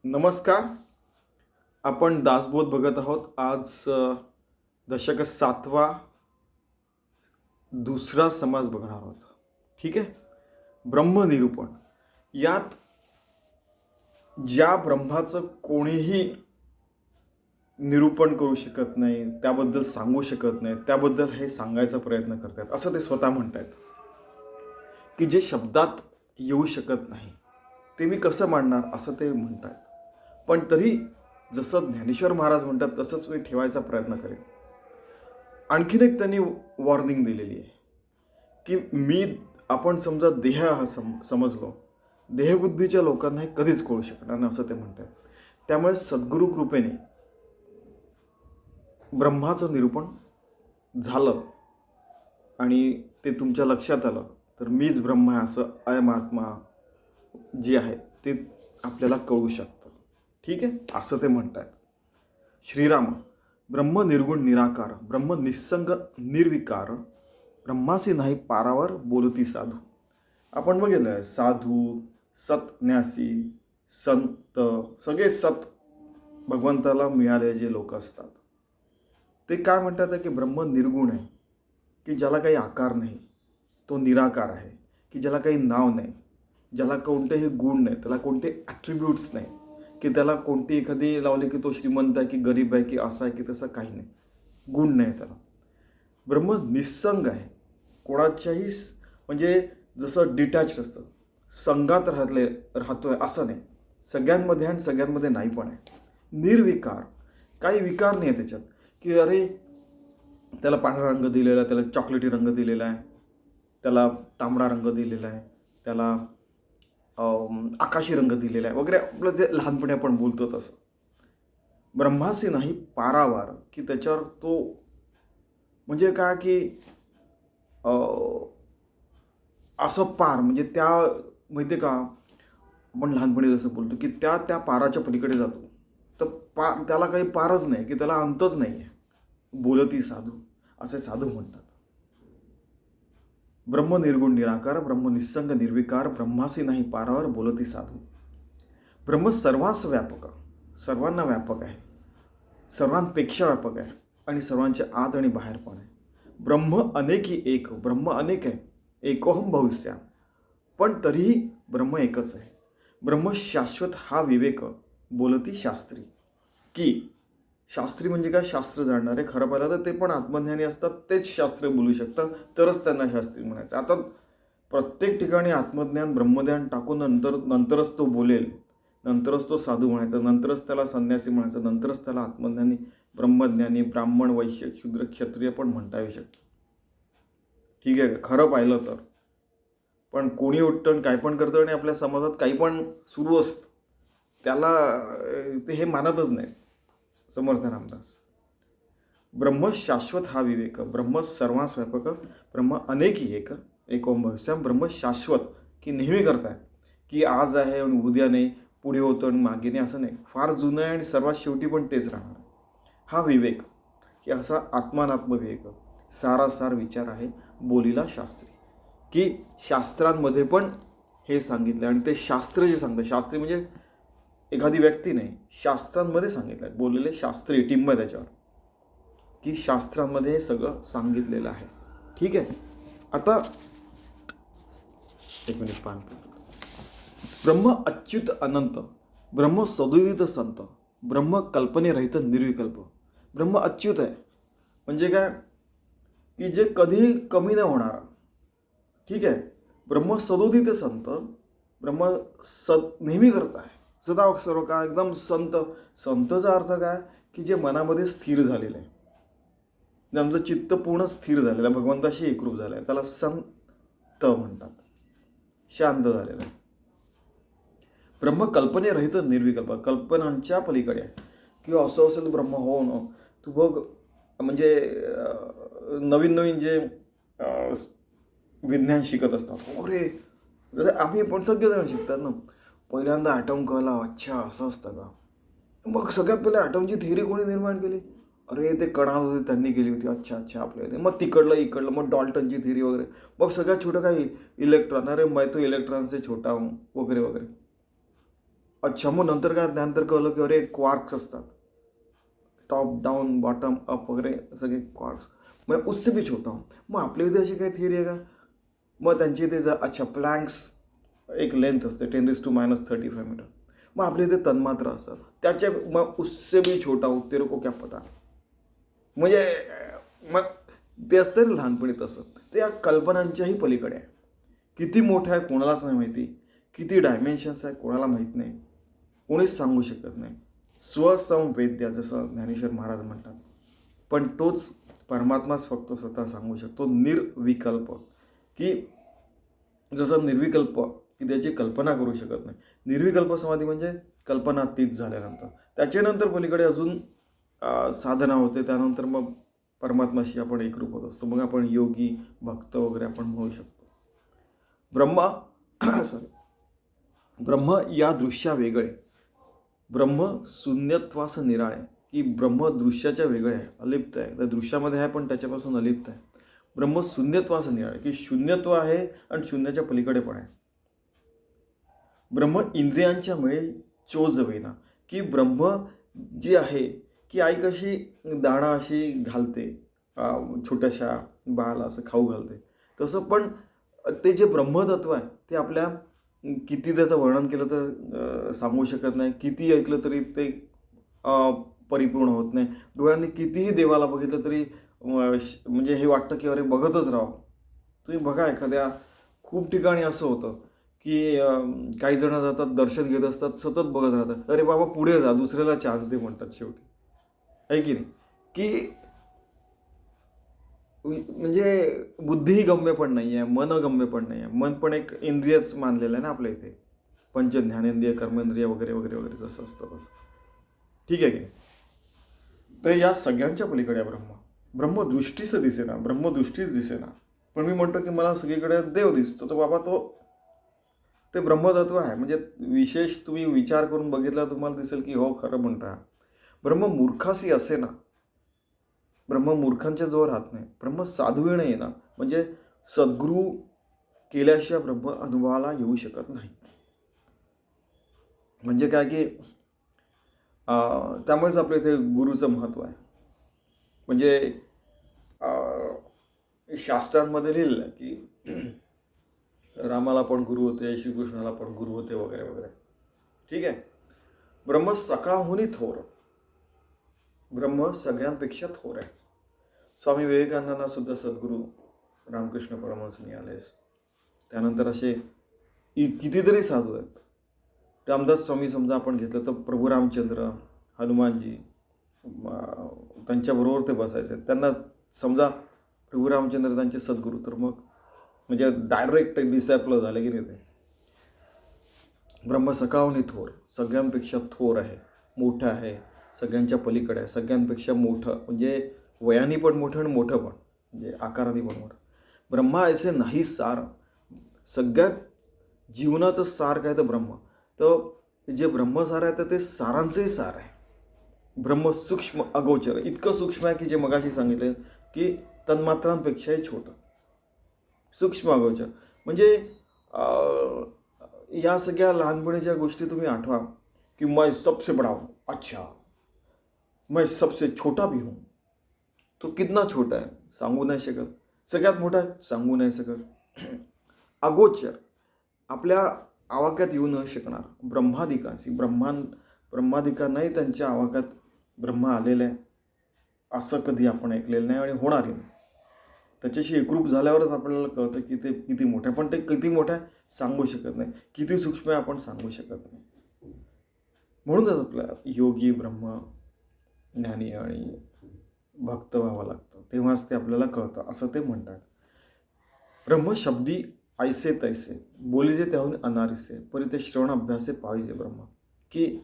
नमस्कार. आपण दासबोध बघत आहोत. आज दशक 7वा दुसरा समाज बघणार आहोत. ठीक आहे. ब्रह्मनिरूपण. यात ज्या ब्रह्माचं कोणीही निरूपण करू शकत नाही, त्याबद्दल सांगू शकत नाही, त्याबद्दल हे सांगायचा प्रयत्न करतात असं ते स्वतः म्हणतात, की जे शब्दात येऊ शकत नाही ते मी कसं मांडणार असं ते म्हणतात. पण तरी जसं ज्ञानेश्वर महाराज म्हणतात तसंच मी ठेवायचा प्रयत्न करेन. आणखीन एक त्यांनी वॉर्निंग दिलेली आहे, की आपण समजा देह हा समजलो, देहबुद्धीच्या लोकांना हे कधीच कळू शकणार नाही असं ते म्हणतात. त्यामुळे सद्गुरु कृपेने ब्रह्माचं निरूपण झालं आणि ते तुमच्या लक्षात आलं तर मीच ब्रह्म आहे असं अयम आत्मा जे आहे ते आपल्याला कळू शकतं. ठीक आहे, असं ते म्हणतात. श्रीराम ब्रह्म निर्गुण निराकार, ब्रह्म निस्संग निर्विकार, ब्रह्मासी नाही पारावर बोलती साधू. आपण बघितलं आहे, साधू, सतन्यासी, संत, सगळे सत भगवंताला मिळाले जे लोक असतात ते काय म्हणतात की ब्रह्म निर्गुण आहे, की ज्याला काही आकार नाही, तो निराकार आहे, की ज्याला काही नाव नाही, ज्याला कोणतेही गुण नाही, त्याला कोणते ॲट्रिब्यूट्स नाही, की त्याला कोणती एखादी लावली की तो श्रीमंत आहे की गरीब आहे की असा आहे की तसं काही नाही, गुण नाही त्याला. ब्रह्म निस्संग आहे, कोणाच्याही म्हणजे जसं डिटॅच असतं, संघात राहतोय असं नाही, सगळ्यांमध्ये आणि सगळ्यांमध्ये नाही पण आहे. निर्विकार, काही विकार नाही आहे त्याच्यात, की अरे त्याला पांढरा रंग दिलेला आहे, त्याला चॉकलेटी रंग दिलेला आहे, त्याला तांबडा रंग दिलेला आहे, त्याला आकाशी रंग दिलेला आहे वगैरे, आपलं जे लहानपणी आपण बोलतो तसं. ब्रह्मासी नाही पारावार, की त्याच्यावर तो म्हणजे काय की असं पार म्हणजे त्या माहिती आहे का, आपण लहानपणी जसं बोलतो की त्या पाराच्या पलीकडे जातो, तर त्याला काही पारच नाही, की त्याला अंतच नाही आहे. बोलती साधू असे साधू म्हणतात. ब्रह्म निर्गुण निराकार, ब्रह्म निस्संग निर्विकार, ब्रह्मासी नाही पारावर बोलती साधू. ब्रह्म सर्वांस व्यापक, सर्वांना व्यापक आहे, सर्वांपेक्षा व्यापक आहे आणि सर्वांच्या आत आणि बाहेर पण आहे. ब्रह्म अनेकी एक, ब्रह्म अनेक आहे, एकोहम बहुश्याम, पण तरीही ब्रह्म एकच आहे. ब्रह्म शाश्वत हा विवेक बोलती शास्त्री. की शास्त्री म्हणजे काय, शास्त्र जाणणारे. खरं पाहिलं तर ते पण आत्मज्ञानी असतात, तेच शास्त्र बोलू शकतात, तरच त्यांना शास्त्री म्हणायचं. आता प्रत्येक ठिकाणी आत्मज्ञान ब्रह्मज्ञान टाकून नंतरच तो बोलेल, नंतरच तो साधू म्हणायचा, नंतरच त्याला संन्यासी म्हणायचं, नंतरच त्याला आत्मज्ञानी, ब्रह्मज्ञानी, ब्राह्मण, वैश्य, शूद्र, क्षत्रिय पण म्हणता येऊ शकतं. ठीक आहे, खरं पाहिलं तर. पण कोणी उठतं काय पण करतं आणि आपल्या समाजात काही पण सुरू असतं, त्याला ते हे मानतच नाही. समर्थ रामदास. ब्रह्म शाश्वत हा विवेक, ब्रह्म सर्वांस व्यापक, ब्रह्म अनेकी एक, एकोम बहुश्याम. ब्रह्म शाश्वत, की नेहमी करताय, की आज आहे आणि उद्या नाही, पुढे होतो आणि मागे नाही असं नाही, फार जुनं आहे आणि सर्वात शेवटी पण तेच राहणार. हा विवेक, की असा आत्मानात्म विवेक, सारासार विचार आहे बोलीला शास्त्री. की शास्त्रांमध्ये पण हे सांगितलं आणि ते शास्त्र जे सांगतं, शास्त्री म्हणजे एखादी व्यक्ती नाही, शास्त्रांमध्ये सांगितलं आहे, बोललेले शास्त्री टिंब त्याच्यावर, की शास्त्रांमध्ये हे सगळं सांगितलेलं आहे. ठीक आहे. आता एक मिनिट पान. ब्रह्म अच्युत अनंत, ब्रह्म सद्विविध संत, ब्रह्म कल्पनेरहित निर्विकल्प. ब्रह्म अच्युत आहे म्हणजे काय, की जे कधी कमी नाही होणार. ठीक आहे. ब्रह्म सदोदित संत, ब्रह्म नेहमी करत आहे, सदा सर्व काळ एकदम संत. संतचा अर्थ काय, की जे मनामध्ये स्थिर झालेलं आहे, ज्यांचं चित्त पूर्ण स्थिर झालेलं आहे, भगवंताशी एकरूप झालं आहे, त्याला संत म्हणतात. शांत झालेलं आहे. ब्रह्म कल्पनेरहित निर्विकल्प, कल्पनांच्या पलीकडे आहे. किंवा असं असेल ब्रह्म हो न, तू बघ म्हणजे नवीन नवीन जे विज्ञान शिकत असतात, अरे जसं आम्ही पण सगळेजण शिकतात ना, पहिल्यांदा ॲटम कळला, अच्छा असं असतं का. मग सगळ्यात पहिले ॲटमची थिअरी कोणी निर्माण केली, अरे ते कणा होते त्यांनी केली होती, अच्छा अच्छा आपल्या. मग तिकडलं मग डॉल्टनची थिअरी वगैरे, मग सगळ्यात छोटं काही इलेक्ट्रॉन, अरे मैं तो इलेक्ट्रॉनचे छोटा हूँ वगैरे वगैरे. अच्छा, मग नंतर काय, त्यानंतर कळलं की अरे क्वार्क्स असतात, टॉप डाऊन बॉटम अप वगैरे सगळे क्वार्क्स, मग उससे भी छोटा हूँ. मग आपल्या इथे अशी काही थिअरी आहे का? मग त्यांची इथे अच्छा प्लँक्स एक लेंथ असते 10⁻³ मीटर. मग आपल्या इथे तन्मात्रा असतात त्याच्या, मग उससे भी छोटा हूँ तेरे को क्या पता. म्हणजे मग ते असतं ना लहानपणी तसं, ते या कल्पनांच्याही पलीकडे आहे. किती मोठं आहे कोणालाच नाही माहिती, किती डायमेन्शन्स आहे कोणाला माहीत नाही, कोणीच सांगू शकत नाही. स्वसंवेद्य जसं ज्ञानेश्वर महाराज म्हणतात. पण तोच परमात्माच फक्त स्वतः सांगू शकतो निर्विकल्प, की जसं निर्विकल्प की त्याची कल्पना करू शकत नाही. निर्विकल्प समाधी म्हणजे कल्पनातीत झाल्यानंतर, त्याच्यानंतर पलीकडे अजून साधना होते, त्यानंतर मग परमात्माशी आपण एकरूप होत असतो. मग आपण योगी भक्त वगैरे आपण म्हणू शकतो. ब्रह्म ब्रह्म या दृश्या वेगळे, ब्रह्म शून्यत्वास निराळे, की ब्रह्म दृश्याच्या वेगळे आहे, अलिप्त आहे. त्या दृश्यामध्ये आहे पण त्याच्यापासून अलिप्त आहे. ब्रह्म शून्यत्वास निराळे, की शून्यत्व आहे आणि शून्याच्या पलीकडे पण आहे. ब्रह्म इंद्रियांच्या मुळे चोजवेना, की ब्रह्म जी आहे, की आई कशी दाणा अशी घालते छोट्याशा बाळाला असं खाऊ घालते, तसं पण ते जे ब्रह्मतत्व आहे ते आपल्या किती त्याचं वर्णन केलं तर सांगू शकत नाही, किती ऐकलं तरी ते परिपूर्ण होत नाही. डोळ्यांनी कितीही देवाला बघितलं तरी म्हणजे हे वाटतं की अरे बघतच राहावं. तुम्ही बघा एखाद्या, खूप ठिकाणी असं होतं की काही जण जातात दर्शन घेत असतात, सतत बघत राहतात, अरे बाबा पुढे जा, दुसऱ्याला चान्स दे म्हणतात शेवटी, आहे की नाही. की म्हणजे बुद्धीही गम्य पण नाही आहे, मन गम्य पण नाही आहे. मन पण एक इंद्रियच मानलेलं आहे ना आपल्या इथे, पंच ज्ञानेंद्रिय कर्मेंद्रिय वगैरे वगैरे वगैरे जसं असतं तसं, ठीक आहे की नाही. तर या सगळ्यांच्या पलीकडे ब्रह्म, ब्रह्मदृष्टीच दिसेना, ब्रह्मदृष्टीच दिसेना. पण मी म्हणतो की मला सगळीकडे देव दिसतो, तर बाबा तो ते ब्रह्मतत्व आहे. म्हणजे विशेष तुम्ही विचार करून बघितला तुम्हाला दिसेल की हो खरं म्हणता. ब्रह्म मूर्खासी असे ना, ब्रह्म मूर्खांच्या जवळ राहत नाही. ब्रह्म साधूने येणार, म्हणजे सद्गुरू केल्याशिवाय ब्रह्म अनुभवाला येऊ शकत नाही. म्हणजे काय की त्यामुळेच आपल्या इथे गुरुचं महत्त्व आहे. म्हणजे शास्त्रांमध्ये लिहिलं आहे की रामाला पण गुरु होते, श्रीकृष्णाला पण गुरु होते वगैरे वगैरे, ठीक आहे. ब्रह्म सकाळहूनही थोर, ब्रह्म सगळ्यांपेक्षा थोर आहे. स्वामी विवेकानंदांना सुद्धा सद्गुरू रामकृष्ण परमहंस मिळालेस. त्यानंतर असे कितीतरी साधू आहेत. रामदास स्वामी समजा आपण घेतलं तर प्रभू रामचंद्र, हनुमानजी, त्यांच्याबरोबर ते बसायचे. त्यांना समजा प्रभू रामचंद्र त्यांचे सद्गुरू, तर मग म्हणजे डायरेक्ट डिसायपल झाले की नाही ते. ब्रह्म सकाळहूनही थोर, सगळ्यांपेक्षा थोर आहे, मोठं आहे, सगळ्यांच्या पलीकडे आहे, सगळ्यांपेक्षा मोठं, म्हणजे वयाने पण मोठं आणि मोठं पण, म्हणजे आकाराने पण मोठं. ब्रह्मा ऐसे नाही सार, सगळ्यात जीवनाचं सार काय तर ब्रह्म. तर जे ब्रह्मसार आहे तर ते सारांचंही सार आहे. ब्रह्म सूक्ष्म अगोचर, इतकं सूक्ष्म आहे की जे मगाशी सांगितलं की तन्मात्रांपेक्षाही छोटं, सूक्ष्म अगोचर. म्हणजे या सगळ्या लहानपणीच्या गोष्टी तुम्ही आठवा की मैं सबसे बड़ा हूँ, अच्छा मैं सबसे छोटा भी हूँ. तो कितना छोटा आहे सांगू नाही शकत, सगळ्यात मोठा आहे सांगू नाही शकत. अगोचर, आपल्या आवाक्यात येऊ न शकणार. ब्रह्मादिकांशी, ब्रह्मादिकांनाही त्यांच्या आवाक्यात ब्रह्म आलेलं आहे असं कधी आपण ऐकलेलं नाही आणि होणारही नाही. त्याच्याशी एकरूप झाल्यावरच आपल्याला कळतं की ते किती मोठं आहे. पण ते किती मोठं आहे सांगू शकत नाही, किती सूक्ष्म आहे आपण सांगू शकत नाही. म्हणूनच आपल्याला योगी ब्रह्म ज्ञानी आणि भक्त व्हावं लागतं, तेव्हाच ते आपल्याला कळतं असं ते म्हणतात. ब्रह्म शब्दी ऐसे तैसे, बोलीजे त्याहून अनारिसे, परी ते श्रवण अभ्यासे पाहिजे ब्रह्म. की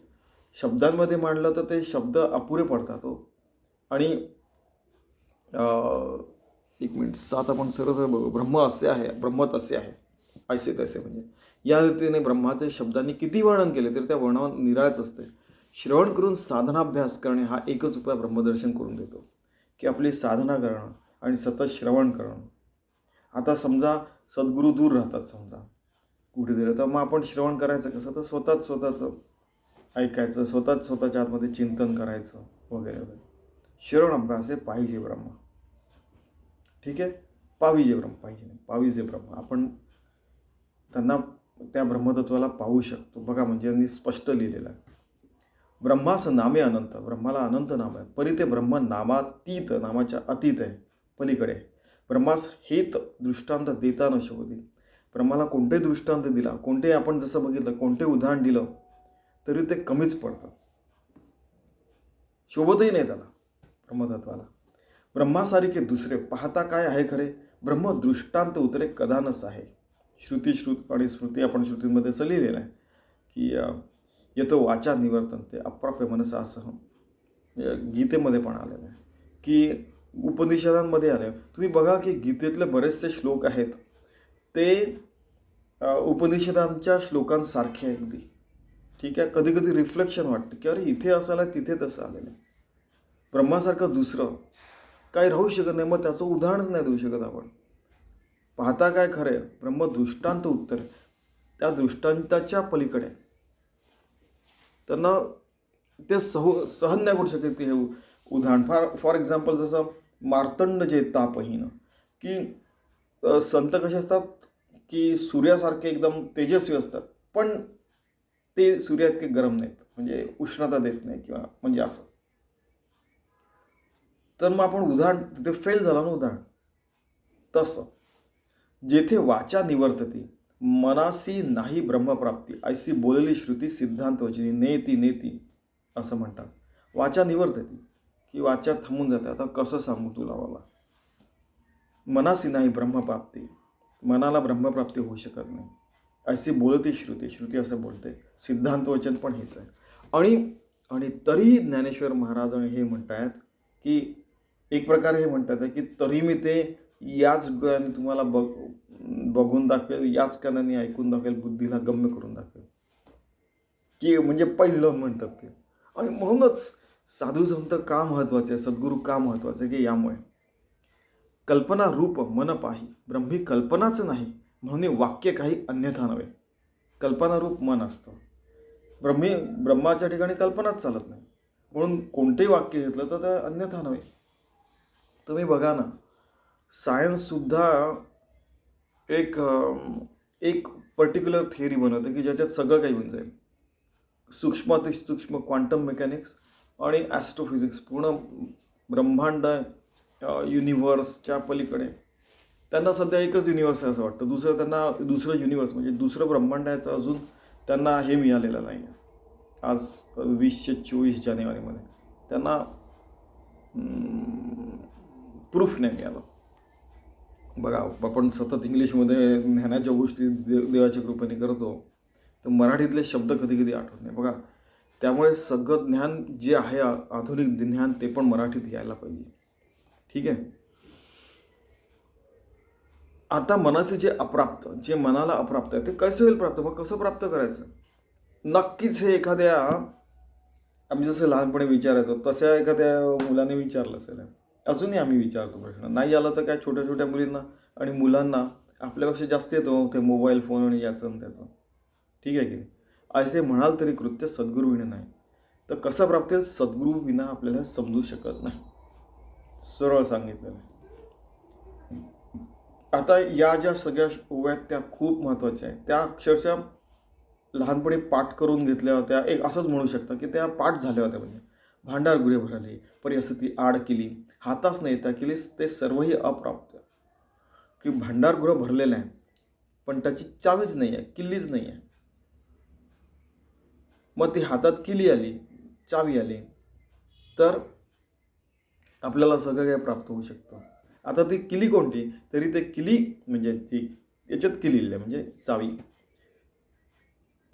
शब्दांमध्ये मांडलं तर ते शब्द अपुरे पडतात हो. आणि 1 मिनिट 7 आपण सरळ बघू. ब्रह्म असे आहे, ब्रह्म तसे आहे, ऐसे तैसे, म्हणजे या रीतीने ब्रह्माचे शब्दांनी किती वर्णन केले तरी त्या वर्णावर निराळच असते. श्रवण करून साधनाभ्यास करणे हा एकच उपाय ब्रह्मदर्शन करून देतो, की आपली साधना करणं आणि सतत श्रवण करणं. आता समजा सद्गुरू दूर राहतात समजा कुठेतरी, तर मग आपण श्रवण करायचं कसं, तर स्वतःचं ऐकायचं, स्वतःच्या आतमध्ये चिंतन करायचं वगैरे वगैरे. श्रवण अभ्यासे पाहिजे ब्रह्म. ठीक आहे, पाहिजे ब्रह्म, पाहिजे नाही, पाहिजे ब्रह्म. आपण त्यांना त्या ब्रह्मतत्वाला पाहू शकतो. बघा म्हणजे त्यांनी स्पष्ट लिहिलेलं आहे. ब्रह्मास नामे अनंत, ब्रह्माला अनंत नाम आहे. परी ते ब्रह्म नामातीत, नामाच्या अतीत आहे, पलीकडे. ब्रह्मास हेत दृष्टांत देता न शोधी. ब्रह्माला कोणते दृष्टांत दिला, कोणते आपण जसं बघितलं, कोणते उदाहरण दिलं तरी ते कमीच पडतं, शोभतही नाही त्याला ब्रह्मतत्वाला. ब्रह्मासारखे दुसरे पाहता काय आहे खरे, ब्रह्म दृष्टांत उतरे कदानच आहे. श्रुती आणि स्मृती आपण श्रुतींमध्ये असं लिहिलेलं आहे की येतो वाचा निवर्तन ते अप्राप्य मनसासह. गीतेमध्ये पण आलेलं आहे की उपनिषदांमध्ये आले. तुम्ही बघा की गीतेतले बरेचसे श्लोक आहेत ते उपनिषदांच्या श्लोकांसारखे आहे अगदी. ठीक आहे, कधी कधी रिफ्लेक्शन वाटतं की अरे इथे असायला तिथे तसं आलेलं आहे. ब्रह्मासारखं दुसरं काही राहू शकत नाही. मग त्याचं उदाहरणच नाही देऊ शकत आपण. पाहता काय खरं, ब्रह्म दृष्टांत उत्तर, त्या दृष्टांताच्या पलीकडे. त्यांना ते सहन नाही करू शकत हे उदाहरण. फॉर एक्झाम्पल जसं मार्तंड जे तापहीन, की संत कसे असतात की सूर्यासारखे एकदम तेजस्वी असतात, पण ते सूर्या इतके गरम नाहीत, म्हणजे उष्णता देत नाही किंवा म्हणजे असं. तर मग आपण उदाहरण तिथे फेल झालं ना उदाहरण. तसं जेथे वाचा निवर्तती मनासी नाही ब्रह्मप्राप्ती, ऐसी बोलली श्रुती सिद्धांत वचनी नेती नेती असं म्हणतात. वाचा निवर्तती की वाचा थांबून जाते. आता कसं सांगू तुला बाबा, मनासी नाही ब्रह्मप्राप्ती, मनाला ब्रह्मप्राप्ती होऊ शकत नाही. ऐसी बोलती श्रुती, श्रुती असं बोलते. सिद्धांत वचन पण हेच आहे. आणि तरी ज्ञानेश्वर महाराजांनी हे म्हणतायत की एक प्रकारे हे म्हणतात की तरी मी ते याच डोळ्याने तुम्हाला बघून दाखवेल, याच कानाने ऐकून दाखवेल, बुद्धीला गम्य करून दाखवेल, की म्हणजे पैज लावून म्हणतात ते. आणि म्हणूनच साधू संत का महत्वाचे, सद्गुरू का महत्वाचे, की यामुळे कल्पना रूप मन पाही, ब्रह्मी कल्पनाच नाही म्हणून वाक्य काही अन्यथा नव्हे. कल्पना रूप मन असतं, ब्रह्माच्या ठिकाणी कल्पनाच चालत नाही, म्हणून कोणतेही वाक्य घेतलं तर ते अन्यथा नव्हे. तुम्ही बघा ना, सायन्ससुद्धा एक पर्टिक्युलर थिअरी बनवते की ज्याच्यात सगळं काही होऊन जाईल. सूक्ष्मातिसूक्ष्म क्वांटम मेकॅनिक्स आणि ॲस्ट्रोफिजिक्स, पूर्ण ब्रह्मांड युनिव्हर्सच्या पलीकडे. त्यांना सध्या एकच युनिव्हर्स आहे असं वाटतं. दुसरं युनिव्हर्स म्हणजे दुसरं ब्रह्मांड याचं अजून त्यांना हे मिळालेलं नाही आहे. आज 2024 जानेवारीमध्ये त्यांना प्रूफ नाही मिळालं. बघा, आपण सतत इंग्लिशमध्ये ज्ञानाच्या गोष्टी देवाच्या कृपेने करतो, तर मराठीतले शब्द कधी कधी आठवत नाही. बघा, त्यामुळे सगळं ज्ञान जे आहे आधुनिक ज्ञान ते पण मराठीत यायला पाहिजे. ठीक आहे. आता मनाचे जे मनाला अप्राप्त आहे ते कसं होईल प्राप्त, मग कसं प्राप्त करायचं. नक्कीच हे एखाद्या, आम्ही जसं लहानपणी विचारायचो तशा एखाद्या मुलाने विचारलं असेल. अजूनही आम्ही विचारतो प्रश्न. नाही आला तर काय, छोट्या छोट्या मुलींना आणि मुलांना आपल्यापेक्षा जास्त येतो ते मोबाईल फोन आणि याचं आणि त्याचं. ठीक आहे की नाही. असे म्हणाल तरी कृत्य सद्गुरू विना नाही. तर कसं प्राप्त होईल, सद्गुरू विना आपल्याला समजू शकत नाही, सरळ सांगितलेलं आहे. आता या ज्या सगळ्या ओव्या आहेत त्या खूप महत्त्वाच्या आहेत. त्या अक्षरशः लहानपणी पाठ करून घेतल्या होत्या, एक असंच म्हणू शकता की त्या पाठ झाल्या होत्या. म्हणजे भांडार गुरे भरले, परी असं ती आड केली, हाताच नाही येता केली, ते सर्वही अप्राप्त. की भांडार गुरं भरलेलं आहे पण त्याची चावीच नाही आहे, किल्लीच नाही आहे. मग ती हातात किल्ली आली, चावी आली, तर आपल्याला सगळं काही प्राप्त होऊ शकतं. आता ती किल्ली कोणती, तरी ते किल्ली म्हणजे ती याच्यात किल्ली म्हणजे चावी,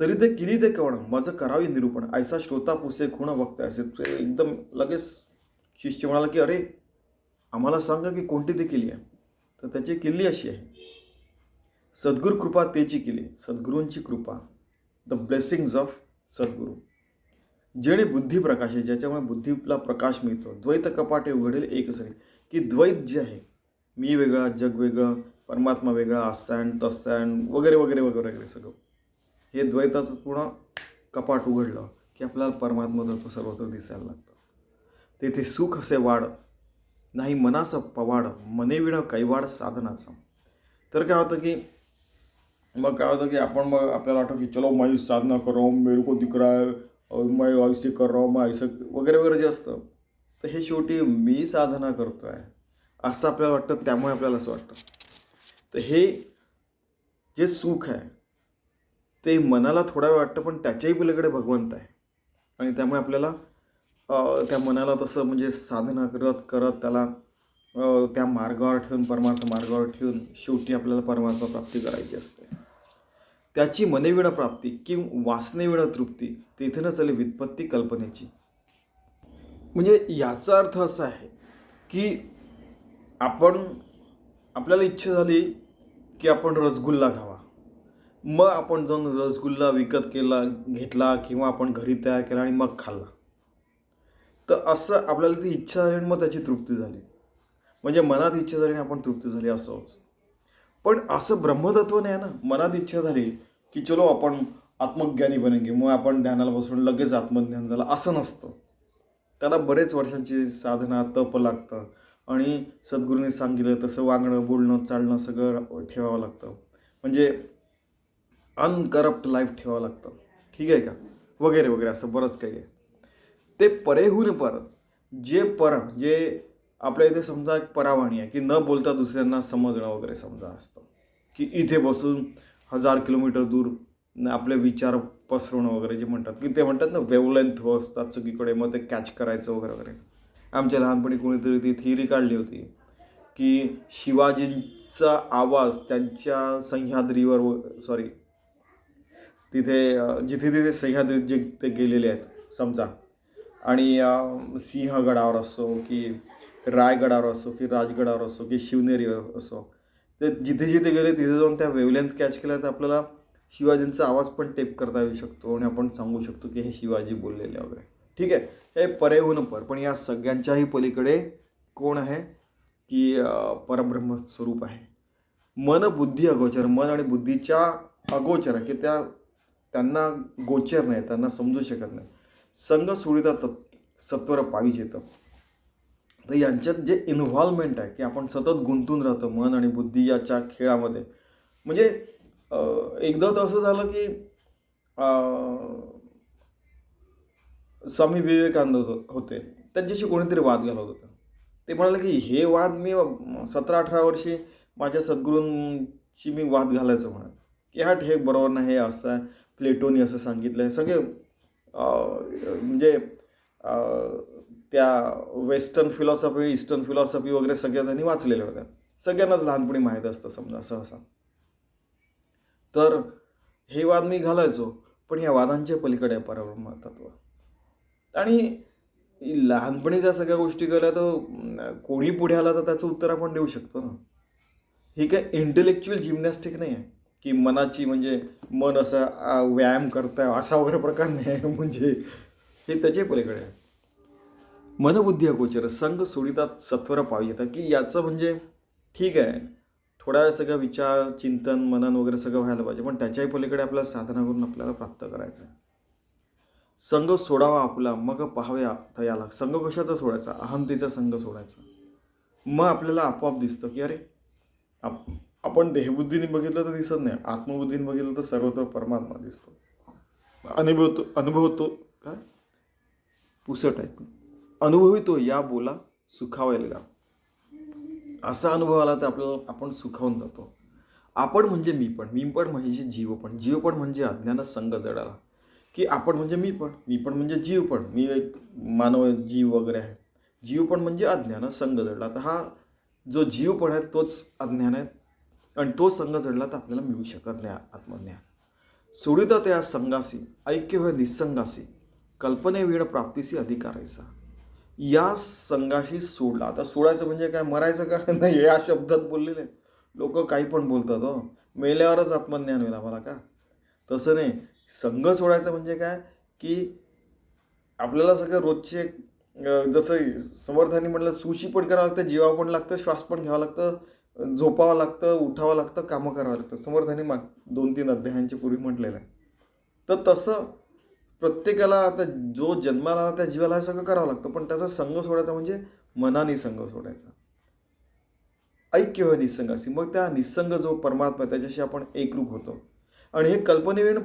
तरी ते किल्ली ते कवण माझं करावी निरूपण, ऐसा श्रोता पुसे खुण वक्ता. असे एकदम लगेच शिष्य म्हणाला की अरे आम्हाला सांगा की कोणती ती किल्ली आहे. तर त्याची किल्ली अशी आहे, सद्गुरू कृपा तेची किल्ली, सद्गुरूंची कृपा, द ब्लेसिंग्स ऑफ सद्गुरू. जेणे बुद्धी प्रकाश आहे, ज्याच्यामुळे बुद्धीला प्रकाश मिळतो. द्वैत कपाटे उघडेल एक सरी, की द्वैत जे आहे, मी वेगळा जग वेगळं, परमात्मा वेगळा, असॅन तसॅन वगैरे वगैरे वगैरे वगैरे सगळं, हे द्वैताचं पूर्ण कपाट उघडलं की आपल्याला परमात्मा तत्व सर्वत्र दिसायला लागतं. तेथे सुख असे वाढ नाही मनाचं पवाड, मने विण कैवाड साधनाचं. तर काय होतं की आपण मग आपल्याला वाटतं की चलो मैं साधना कर रहा हूँ, मेरे को दिख रहा है, और मैं ऐसे कर रहा हूँ, मैं ऐसे वगैरे वगैरे जे असतं, तर हे शेवटी मी साधना करतो आहे असं आपल्याला वाटतं. त्यामुळे आपल्याला असं वाटतं. तर हे जे सुख आहे ते मनाला थोडा वेळ वाटतं, पण त्याच्याही पलीकडे भगवंत आहे. आणि त्यामुळे आपल्याला त्या मनाला तसं म्हणजे साधना करत करत त्याला त्या मार्गावर ठेवून, परमार्थ मार्गावर ठेवून शेवटी आपल्याला परमात्मा प्राप्ती करायची असते. त्याची मनेविण प्राप्ती कि वासनेविण तृप्ती, तेथे न चले व्युत्पत्ती कल्पनेची. म्हणजे याचा अर्थ असा आहे की आपल्याला इच्छा झाली की आपण रसगुल्ला खावा, मग आपण जाऊन रसगुल्ला विकत घेतला किंवा आपण घरी तयार केला आणि मग खाल्ला. तर असं आपल्याला ती इच्छा झाली आणि मग त्याची तृप्ती झाली. म्हणजे मनात इच्छा झाली आणि आपण तृप्ती झाली असं असतं. पण असं ब्रह्मतत्व नाही ना. मनात इच्छा झाली की चलो आपण आत्मज्ञानी बनेंगे, मग आपण ध्यानाला बसून लगेच आत्मज्ञान झालं असं नसतं. त्याला बरेच वर्षांची साधना, तप लागतं आणि सद्गुरूंनी सांगितलं तसं वागणं, बोलणं, चालणं सगळं ठेवावं लागतं. म्हणजे अनकरप्ट लाईफ ठेवावं लागतं. ठीक आहे का, वगैरे वगैरे असं बरंच काही आहे. ते परेहून पर, जे आपल्या इथे समजा एक परावाणी आहे की न बोलता दुसऱ्यांना समजणं वगैरे समजा असतं, की इथे बसून 1000 किलोमीटर दूर आपले विचार पसरवणं वगैरे जे म्हणतात, की ते म्हणतात ना वेवलेंथ असतात सगळीकडे, मग ते कॅच करायचं वगैरे वगैरे. आमच्या लहानपणी कोणीतरी ती थिअरी काढली होती की शिवाजींचा आवाज त्यांच्या सह्याद्रीवर तिथे जिथे तिथे सह्याद्रीत जे ते गेलेले आहेत समजा, आणि सिंहगडावर असो की रायगडावर असो की राजगडावर असो की शिवनेरीवर असो, ते जिथे जिथे गेले तिथे जाऊन त्या वेवलेंथ कॅच केल्या तर आपल्याला शिवाजींचा आवाज पण टेप करता येऊ शकतो आणि आपण सांगू शकतो की हे शिवाजी बोललेले वगैरे. ठीक आहे, हे परेहून पर. पण या सगळ्यांच्याही पलीकडे कोण आहे की परब्रह्म स्वरूप आहे. मन बुद्धी अगोचर, मन आणि बुद्धीच्या अगोचर की त्यांना गोचर नाही, त्यांना समजू शकत नाही. संग सोडिता सत्वर पाहिजे. तर यांच्यात जे इन्व्हॉल्वमेंट आहे की आपण सतत गुंतून राहतो मन आणि बुद्धी याच्या खेळामध्ये. म्हणजे एकदा तर असं झालं की स्वामी विवेकानंद होते, त्यांच्याशी कोणीतरी वाद घालत होता. ते म्हणाले की हे वाद मी 17-18 वर्षी माझ्या सद्गुरूंची मी वाद घालायचो म्हणत की हे बरोबर नाही, हे असं आहे, प्लेटोनी असं सांगितलं आहे. सगळे म्हणजे त्या वेस्टर्न फिलॉसॉफी, ईस्टर्न फिलॉसॉफी वगैरे सगळ्या त्यांनी वाचलेल्या होत्या. सगळ्यांनाच लहानपणी माहीत असतं समजा सहसा. तर हे वाद मी घालायचो, पण या वादांच्या पलीकडे आहे परब्रह्म तत्व. आणि लहानपणी ज्या सगळ्या गोष्टी केल्या तर कोणी पुढे आला तर त्याचं उत्तर आपण देऊ शकतो ना. ही काय इंटेलेक्च्युअल जिम्नॅस्टिक नाही आहे की मनाची म्हणजे मन असं व्यायाम करताय असा वगैरे प्रकार नाही आहे. म्हणजे हे त्याच्या पलीकडे आहे. मनबुद्धी अगोचर संघ सोडितात सत्वर पाविता, की याचं म्हणजे ठीक आहे, थोडा वेळ सगळं विचार, चिंतन, मनन वगैरे सगळं व्हायला पाहिजे, पण त्याच्याही पलीकडे आपल्याला साधना करून आपल्याला प्राप्त करायचं आहे. संघ सोडावा आपला मग पाहाव्या तयाला. संघ कशाचा सोडायचा? अहंतेचा संघ सोडायचा. मग आपल्याला आपोआप दिसतं की अरे आपण देहबुद्धीने बघितलं तर दिसत नाही, आत्मबुद्धीने बघितलं तर सर्वत्र परमात्मा दिसतो, अनुभवतो काय पुसट आहे, अनुभवितो या बोला सुखावेल गा. असा अनुभव आला तर आपण सुखावून जातो. आपण म्हणजे मी पण म्हणजे जीव पण म्हणजे अज्ञान संघ जडाला, की आपण म्हणजे मी पण म्हणजे जीव पण, मी एक मानव जीव वगैरे आहे. जीव पण म्हणजे अज्ञान संघ जडला. तर हा जो जीव पण आहे तोच अज्ञान आहे आणि तो संघ जडला तर आपल्याला मिळू शकत नाही आत्मज्ञान. सोडिता त्या संघासी ऐक्य होय निसंगासी, कल्पने वीण प्राप्तीसी अधिकारायचा. या संघाशी सोडला. आता सोडायचं म्हणजे काय, मरायचं का नाही या शब्दात बोललेले लोक काही पण बोलतात. हो, मेल्यावरच आत्मज्ञान होईल आम्हाला का? तसं नाही. संघ सोडायचं म्हणजे काय की आपल्याला सगळं रोजचे जसं समर्थांनी म्हटलं सुशी पण करावं लागतं, जीवावं पण लागतं, श्वास पण घ्यावं लागतं, झोपावं लागतं, उठावं लागतं, कामं करावं लागतं. समर्थांनी 2-3 अध्यायांच्या पूर्वी म्हटलेलं आहे. तर तसं प्रत्येकाला आता जो जन्माला आला त्या जीवाला हे सगळं करावं लागतं, पण त्याचा संघ सोडायचा म्हणजे मनाने संघ सोडायचा. ऐक्य होय निसंगाशी. मग त्या निसंग जो परमात्मा त्याच्याशी आपण एकरूप होतो. आणि हे कल्पनेविण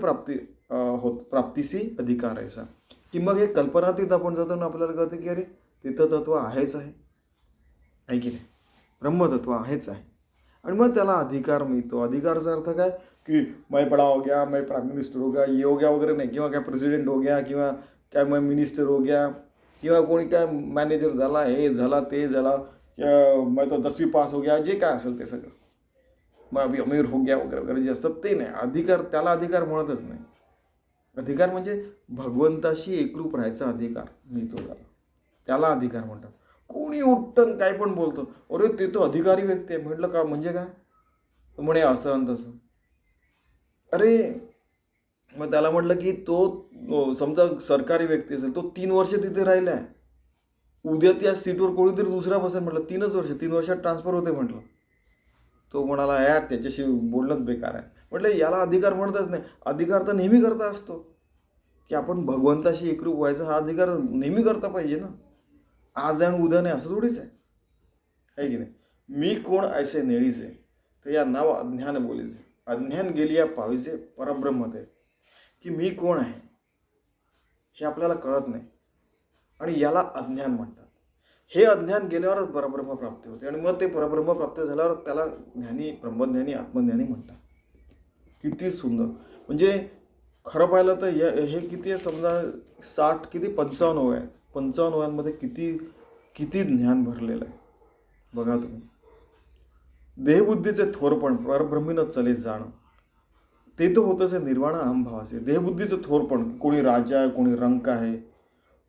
प्राप्तीशी अधिकार आहे. की मग हे कल्पनातीत आपण जातो ना, आपल्याला कळतं की अरे तिथं तत्व आहेच आहे की नाही, ब्रह्मतत्व आहेच आहे. आणि मग त्याला अधिकार मिळतो. अधिकारचा अर्थ काय की मैं बडा हो गया, मैं प्राइम मिनिस्टर हो गया, ये हो गया वगैरे नाही, किंवा काय प्रेसिडेंट हो गया, किंवा काय मैं मिनिस्टर हो गया, किंवा कोणी काय मॅनेजर झाला, हे झाला ते झाला, मैं तो 10वीं पास हो गया, जे काय असेल ते सगळं, मग अभी अमीर हो गया वगैरे वगैरे जे असतात ते नाही. अधिकार त्याला अधिकार म्हणतच नाही. अधिकार म्हणजे भगवंताशी एकरूप राहायचा अधिकार मिळतो त्याला अधिकार म्हणतात. कोणी उठतं काय पण बोलतो, अरे ते तो अधिकारी व्यक्ती आहे. म्हटलं का म्हणजे काय, म्हणे असं आणि तसं. अरे मग त्याला म्हटलं की तो समजा सरकारी व्यक्ती असेल, तो 3 वर्ष तिथे राहिलाय, उद्या त्या सीटवर कोणीतरी दुसरा बसेल. म्हटलं 3 वर्षात ट्रान्सफर होते म्हटलं. तो म्हणाला यार त्याच्याशी बोलणंच बेकार आहे. म्हटलं याला अधिकार म्हणतच नाही. अधिकार तर नेहमी करता असतो की आपण भगवंताशी एकरूप व्हायचा, हा अधिकार नेहमी करता पाहिजे ना. आज आणि उद्या नाही असं थोडीच आहे की नाही. मी कोण ऐसे नेळीचे, ते या नाव अज्ञान बोलीचे, अज्ञान गेलिया पावीचे परब्रह्म ते. की मी कोण आहे हे आपल्याला कळत नाही आणि याला अज्ञान म्हणतात. हे अज्ञान गेल्यावरच परब्रह्म प्राप्ती होते. आणि मग ते परब्रह्म प्राप्त झाल्यावर त्याला ज्ञानी, ब्रह्मज्ञानी, आत्मज्ञानी म्हणतात. किती सुंदर. म्हणजे खरं पाहिलं तर हे किती आहे समजा 60 किती 55 वय आहेत. 55 वयांमध्ये किती किती ज्ञान भरलेलं आहे बघा तुम्ही. देहबुद्धीचे थोरपण परब्रह्मीनं चले जाणं, ते तर होतच आहे निर्वाण अहमभावाचे. देहबुद्धीचं थोरपण, कोणी राजा आहे, कोणी रंक आहे,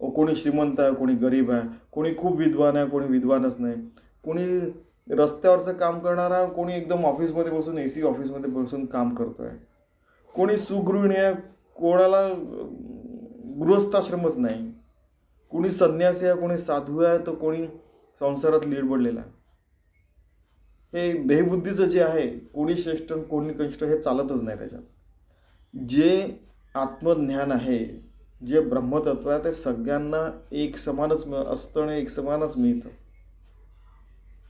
कोणी श्रीमंत आहे, कोणी गरीब आहे, कोणी खूप विद्वान आहे, कोणी विद्वानच नाही, कोणी रस्त्यावरचं काम करणारा, कोणी एकदम ऑफिसमध्ये बसून AC ऑफिसमध्ये बसून काम करतोय, कोणी सुगृहिणी आहे, कोणाला गृहस्थाश्रमच नाही, कोणी संन्यासी आहे, कोणी साधू आहे, तर कोणी संसारात लीडबडलेला आहे. हे देहबुद्धीचं जे आहे, कोणी श्रेष्ठ कोणी कनिष्ठ हे चालतच नाही त्याच्यात. जे आत्मज्ञान आहे, जे ब्रह्मतत्व आहे, ते सगळ्यांना एक समानच असतं आणि एक समानच मिळतं.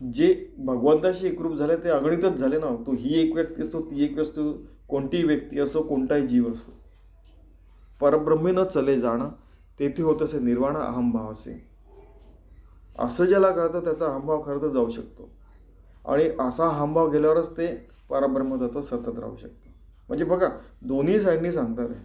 जे भगवंताशी एकरूप झाले ते अगणितच झाले ना. तो ही एक व्यक्ती असतो, ती एक व्यक्ती असतो, कोणतीही व्यक्ती असो, कोणताही जीव असो. परब्रह्मीनं चले जाणं, तेथे होत असे निर्वाण अहमभावाचे. असं ज्याला कळतं त्याचा अहमभाव खरं तर जाऊ शकतो. आणि असा अहमभाव गेल्यावरच ते परब्रह्मतत्व सतत राहू शकतं. म्हणजे बघा दोन्ही साईडनी सांगतात आहे.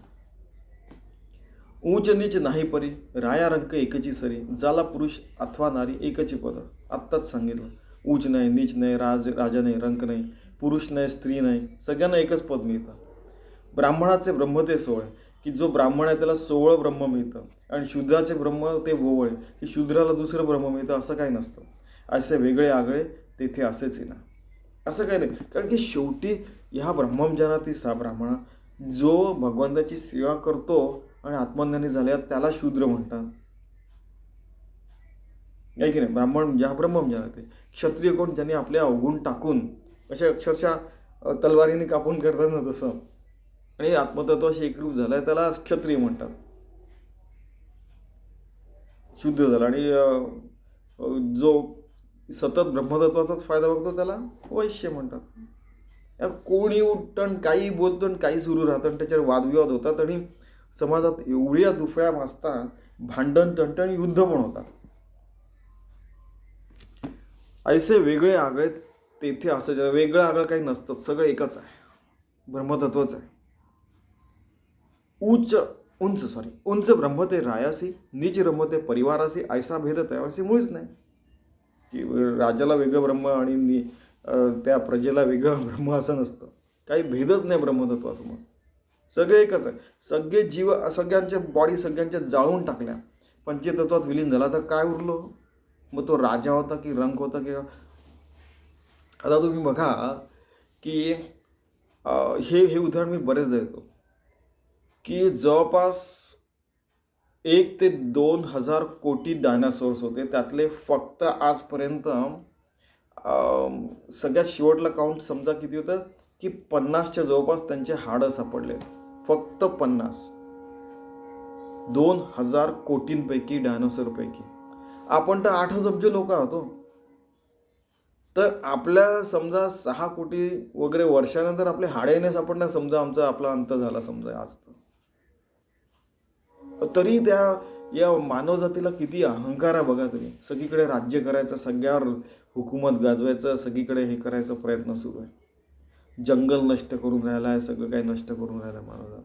ऊंच नीच नाही परी, राया रंक एकची सरी, जाला पुरुष अथवा नारी एकची पद. आत्ताच सांगितलं. ऊंच नाही, नीच नाही, राजा नाही, रंक नाही, पुरुष नाही, स्त्री नाही, सगळ्यांना एकच पद मिळतं. ब्राह्मणाचे ब्रह्म ते 16, की जो ब्राह्मण आहे त्याला 16 ब्रह्म मिळतं. आणि शूद्राचे ब्रह्म ते 9, की शूद्राला दुसरं ब्रह्म मिळतं. असं काही नसतं. असे वेगळे आगळे तेथे असेच ना, असं काही नाही. कारण की शेवटी ह्या ब्रह्मज्ञानातील ब्राह्मण जो भगवंताची सेवा करतो आणि आत्मज्ञानी झाल्या त्याला शूद्र म्हणतात, आहे की नाही. ब्राह्मण ज्या ब्रह्मज्ञानात आहे. क्षत्रिय कोण, ज्यांनी आपले अवगुण टाकून अशा अक्षरशः तलवारीने कापून करतात ना तसं, आणि आत्मतत्वाशी एकरूप झालाय त्याला क्षत्रिय म्हणतात, शुद्ध झाला. आणि जो सतत ब्रह्मतत्वाचाच फायदा बघतो त्याला वैश्य म्हणतात. कोणी उठतं काही बोलतं काही सुरू राहतं, त्याच्यावर वादविवाद होतात आणि समाजात एवढ्या दुफळ्या वाजतात, भांडण तंटण युद्ध पण होतात. ऐसे वेगळे आगळे तेथे असं वेगळं आगळं काही नसतं, सगळं एकच आहे, ब्रह्मतत्वच आहे. उंच ब्रह्म ते रायासी, नीच ब्रह्म ते परिवारासी, ऐसा भेद त्यावासी मुळीच नाही. की राजाला वेगळं ब्रह्म आणि त्या प्रजेला वेगळं ब्रह्म असं नसतं. काही भेदच नाही ब्रह्मतत्वासमोर, सगळे एकच आहे. सगळे जीव, सगळ्यांच्या बॉडी सगळ्यांच्या जाळून टाकल्या, पंचतत्वात विलीन झाला, तर काय उरलो मग. तो राजा होता की रंक होता की. आता तुम्ही बघा की हे उदाहरण मी बरेच देतो की जवळपास 1 ते 2,000 कोटी डायनासोर्स होते. त्यातले फक्त आजपर्यंत सगळ्यात शेवटला काउंट समजा किती होतं की 50च्या जवळपास त्यांचे हाडं सापडले, फक्त 50. 2000 कोटींपैकी डायनोसॉरपैकी आपण तर 8 अब्ज लोक आहोत हो. तर आपल्या समजा 6 कोटी वगैरे वर्षानंतर आपले हाडे नाही सापडणार, समजा आपला अंत झाला समजा आज, तरी त्या या मानव जातीला किती अहंकार आहे बघा तुम्ही. सगळीकडे राज्य करायचं, सगळ्यावर हुकूमत गाजवायचं, सगळीकडे हे करायचा प्रयत्न सुरू आहे. जंगल नष्ट करून राहिला आहे, सगळं काही नष्ट करून राहिलं आहे मानवजात.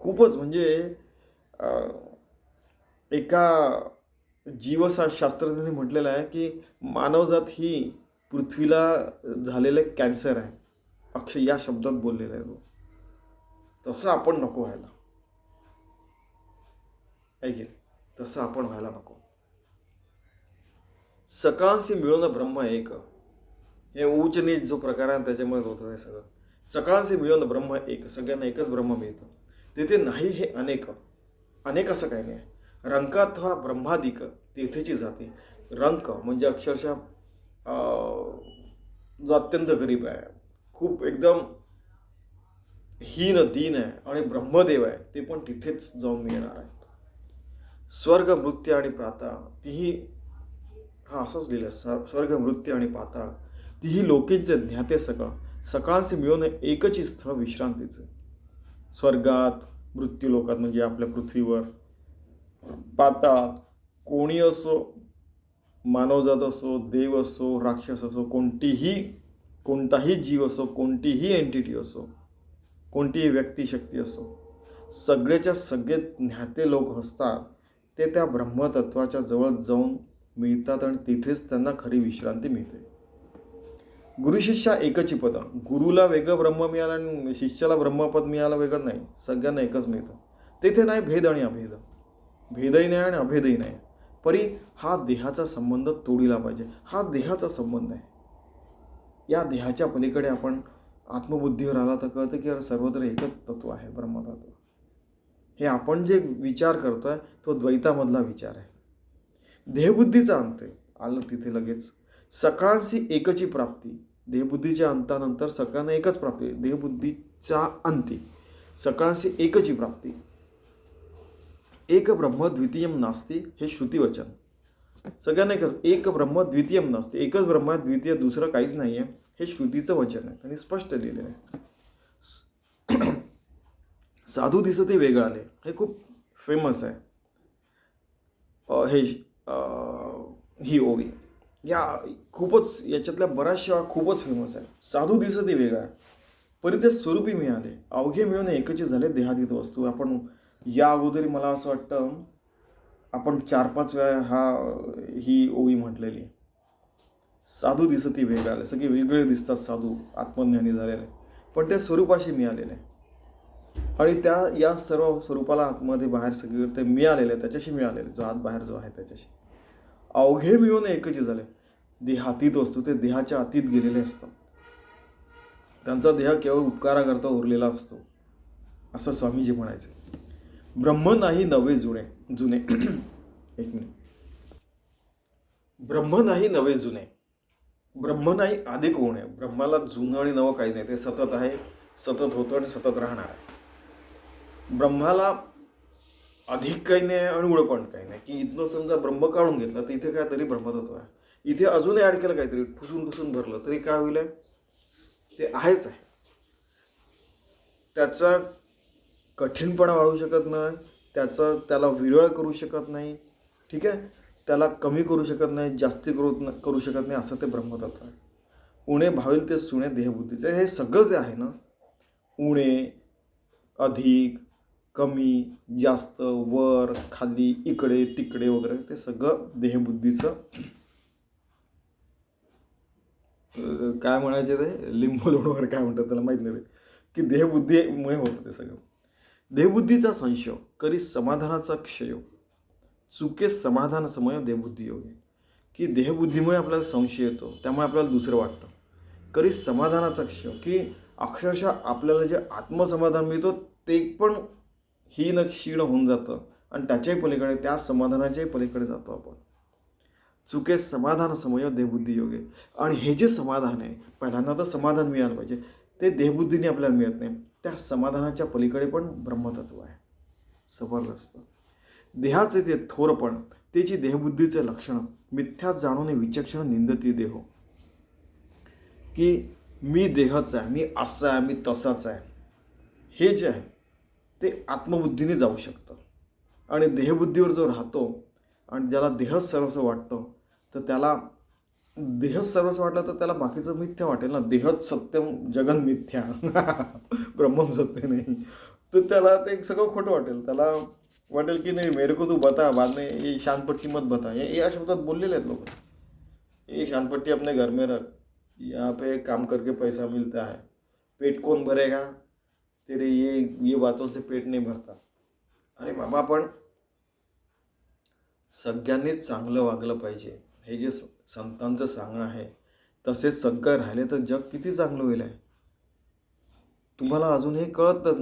खूपच म्हणजे एका जीवशास्त्रज्ञांनी म्हटलेलं आहे की मानवजात ही पृथ्वीला झालेलं कॅन्सर आहे, अक्षय या शब्दात बोललेला आहे तो. तसं आपण नको व्हायला, ऐकेल तसं आपण व्हायला नको. सकाळशी मिळवणं ब्रह्म एक, हे उच्च नीच जो प्रकार आहे त्याच्यामुळे होतं हे सगळं. सकाळशी मिळवणं ब्रह्म एक, सगळ्यांना एकच ब्रह्म मिळतं. तेथे नाही हे अनेक, अनेक असं काही नाही. रंक अथवा ब्रह्मादिक तेथेची जाते. रंक म्हणजे अक्षरशः जो अत्यंत गरीब आहे, खूप एकदम हीन दीन आहे, आणि ब्रह्मदेव आहे ते पण तिथेच जाऊन मिळणार आहेत. स्वर्ग मृत्यू आणि पाताळ तीही, असंच लिहिलं, स्वर्ग मृत्यू आणि पाताळ तीही लोकेचे ज्ञाते सकाळ. सकाळचे मिळून एकच स्थळ विश्रांतीचे. स्वर्गात, मृत्यू लोकात म्हणजे आपल्या पृथ्वीवर, पाताळात कोणी असो, मानवजात असो, देव असो, राक्षस असो, कोणताही जीव असो, कोणतीही एंटिटी असो, कोणतीही व्यक्तिशक्ती असो, सगळेच्या सगळे ज्ञाते लोक असतात ते त्या ब्रह्मतत्वाच्या जवळ जाऊन मिळतात, आणि तिथेच त्यांना खरी विश्रांती मिळते. गुरु शिष्या एकची पद. गुरुला वेगळं ब्रह्म मिळालं आणि शिष्याला ब्रह्मपद मिळालं वेगळं नाही, सगळ्यांना एकच मिळतं. तेथे नाही भेद आणि अभेद, भेदही नाही आणि अभेदही नाही. परी हा देहाचा संबंध तोडीला पाहिजे. हा देहाचा संबंध आहे. या देहाच्या पलीकडे आपण आत्मबुद्धीवर आला तर कळतं की सर्वत्र एकच तत्व आहे, ब्रह्मतत्व. हे आपण जे विचार करतोय तो द्वैतामधला विचार आहे. देहबुद्धीचा अंत आलं तिथे लगेच. सकाळची एकची प्राप्ती. देहबुद्धीच्या अंतानंतर सगळ्यांना एकच प्राप्ती. देहबुद्धीच्या अंती सकाळची एकची प्राप्ती. एक ब्रह्म द्वितीयम नास्ती हे श्रुतिवचन. सगळ्यांना एक ब्रह्म द्वितीयम नास्ती, एकच ब्रह्म आहे, द्वितीय दुसरं काहीच नाही आहे, हे श्रुतीचं वचन आहे. त्यांनी स्पष्ट लिहिलेलं आहे. साधू दिसते वेगळाले हे खूप फेमस आहे. ही ओवी या खूपच, याच्यातल्या बऱ्याचशा खूपच फेमस आहे. साधू दिसते वेगळा परी ते स्वरूपी मिळाले, अवघे मिळून एकची झाले देहातीत वस्तू. आपण या अगोदरी मला असं वाटतं आपण 4-5 वेळा ही ओवी म्हटलेली. साधू दिसते वेगळाले, सगळे वेगळे दिसतात साधू, आत्मज्ञानी झालेले, पण ते स्वरूपाशी मिळालेले, आणि त्या या सर्व स्वरूपाला आतमध्ये बाहेर सगळे ते मिळालेले, त्याच्याशी मिळालेले, जो आत बाहेर जो आहे त्याच्याशी. अवघे मिळून एकची झाले. देहातीत वस्तू ते देहाच्या अतीत गेलेले असतात. त्यांचा देह केवळ उपकाराकरता उरलेला असतो, असं स्वामीजी म्हणायचे. ब्रह्म नाही नवे जुने. एक मिनिट. ब्रह्म नाही नवे जुने. ब्रह्म नाही आधी कोण आहे. ब्रह्माला जुनं आणि नवं काही नाही, ते सतत आहे, सतत होतं आणि सतत राहणार आहे. ब्रह्माला अधिक काही नाही आणि उडं पण काही नाही, की इथनं समजा ब्रह्म काढून घेतलं तर इथे काय तरी ब्रह्मतत्व आहे. इथे अजूनही ॲड केलं काहीतरी, ठुसून भरलं तरी काय होईल, ते आहेच आहे. त्याचा कठीणपणा वाढू शकत नाही, त्याला विरळ करू शकत नाही, ठीक आहे, त्याला कमी करू शकत नाही, जास्ती करू शकत नाही, असं ते ब्रह्मतत्व आहे. उणे भावेल ते सुणे देहबुद्धीचे. हे सगळं जे आहे ना, उणे, अधिक, कमी, जास्त, वर, खाली, इकडे तिकडे वगैरे, ते सगळं देहबुद्धीचं काय म्हणायचे, ते लिंबू लोण वगैरे काय म्हणतात त्याला माहीत नाही, की देहबुद्धीमुळे होतं ते सगळं. देहबुद्धीचा संशय करी समाधानाचा क्षय. चुके समाधान समय देहबुद्धी योगे. की देहबुद्धीमुळे आपल्याला संशय येतो, त्यामुळे आपल्याला दुसरं वाटतं. करी समाधानाचा क्षय, की अक्षरशः आपल्याला जे आत्मसमाधान मिळतो ते पण हीन क्षीण होऊन जातं, आणि त्याच्याही पलीकडे, त्या समाधानाच्याही पलीकडे जातो आपण. चुके समाधान समय देहबुद्धी योगे. आणि हे जे समाधान आहे, पहिल्यांदा तर समाधान मिळालं पाहिजे, ते देहबुद्धीने आपल्याला मिळत नाही. त्या समाधानाच्या पलीकडे पण ब्रह्मतत्व आहे. जबरदस्त. देहाचे जे थोरपण त्याची देहबुद्धीचे लक्षण मिथ्या जाणून विचक्षण निंदती देहो. की मी देहच आहे, मी असं आहे, मी तसाच आहे, हे जे आहे ते आत्मबुद्धीने जाऊ शकतं. आणि देहबुद्धीवर जो राहतो आणि ज्याला देहच सर्वस्व वाटतं, तर त्याला देहच सर्वस्व वाटलं तर त्याला बाकीचं मिथ्या वाटेल ना. देहच सत्यम जगन मिथ्या ब्रह्मम सत्य नाही, तर त्याला ते सगळं खोटं वाटेल. त्याला वाटेल की नाही मेरे को तू बता बाद में, ये शानपट्टी मत बता. हे या शब्दात बोललेले आहेत लोक. ये शानपट्टी अपने घर में रख, यहाँ पे काम करके पैसा मिलता है, पेट कौन भरेगा तेरे ये बातों से पेट नहीं भरता. अरे बाबा, पण सगळ्यांनीच चांगलं वागलं पाहिजे, हे जे संतांचं सांगणं आहे तसेच सगळं राहिले तर जग किती चांगलं होईल आहे. तुम्हाला अजून हे कळतच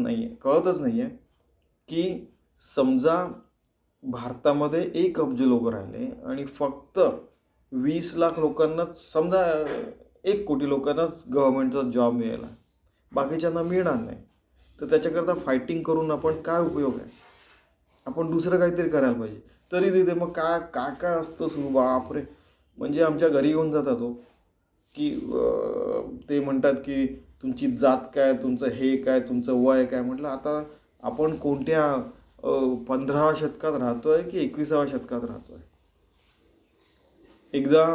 नाही आहे की समजा भारतामध्ये 1 अब्ज लोक राहिले आणि फक्त 20 लाख लोकांनाच, समजा 1 कोटी लोकांनाच गव्हर्नमेंटचा जॉब मिळाला, बाकीच्यांना मिळणार नाही, तर त्याच्याकरता फायटिंग करून आपण काय उपयोग आहे. आपण दुसरं काहीतरी करायला पाहिजे. तरी तिथे मग काय काय काय असतं सुरू, बापरे. म्हणजे आमच्या घरी येऊन जातात हो की ते म्हणतात की तुमची जात काय, तुमचं हे काय, तुमचं वय काय. म्हटलं आता आपण कोणत्या 15व्या शतकात राहतोय की 21व्या शतकात राहतोय. एकदा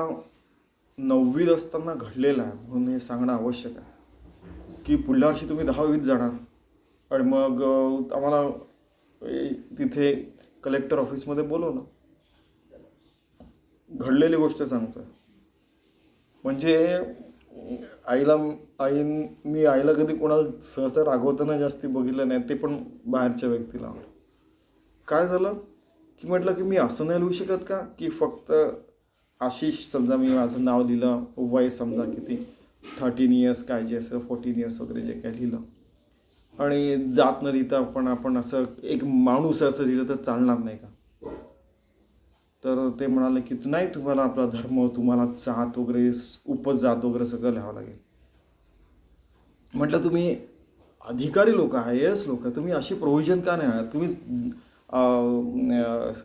9वीत असताना घडलेलं आहे म्हणून हे सांगणं आवश्यक आहे की पुढल्या वर्षी तुम्ही 10वीत जाणार आणि मग आम्हाला तिथे कलेक्टर ऑफिसमध्ये बोलवलं. घडलेली गोष्ट सांगतोय. म्हणजे मी आईला कधी कोणाला सहसा रागवताना जास्ती बघितलं नाही, ते पण बाहेरच्या व्यक्तीला. काय झालं की म्हटलं की मी असं नाही लिहू शकत का की फक्त आशिष, समजा मी माझं नाव लिहिलं, वय समजा किती 13 इयर्स काय जे असं 14 इयर्स वगैरे जे काय लिहिलं, आणि जात न लिहिता आपण असं एक माणूस असं लिहिलं तर चालणार नाही का. तर ते म्हणाले की नाही, तुम्हाला आपला धर्म, तुम्हाला जात वगैरे, उपजात वगैरे सगळं लिहावं लागेल. म्हटलं तुम्ही अधिकारी लोक आहे, IAS लोक आहे, तुम्ही अशी प्रोव्हिजन का नाही आणत, तुम्ही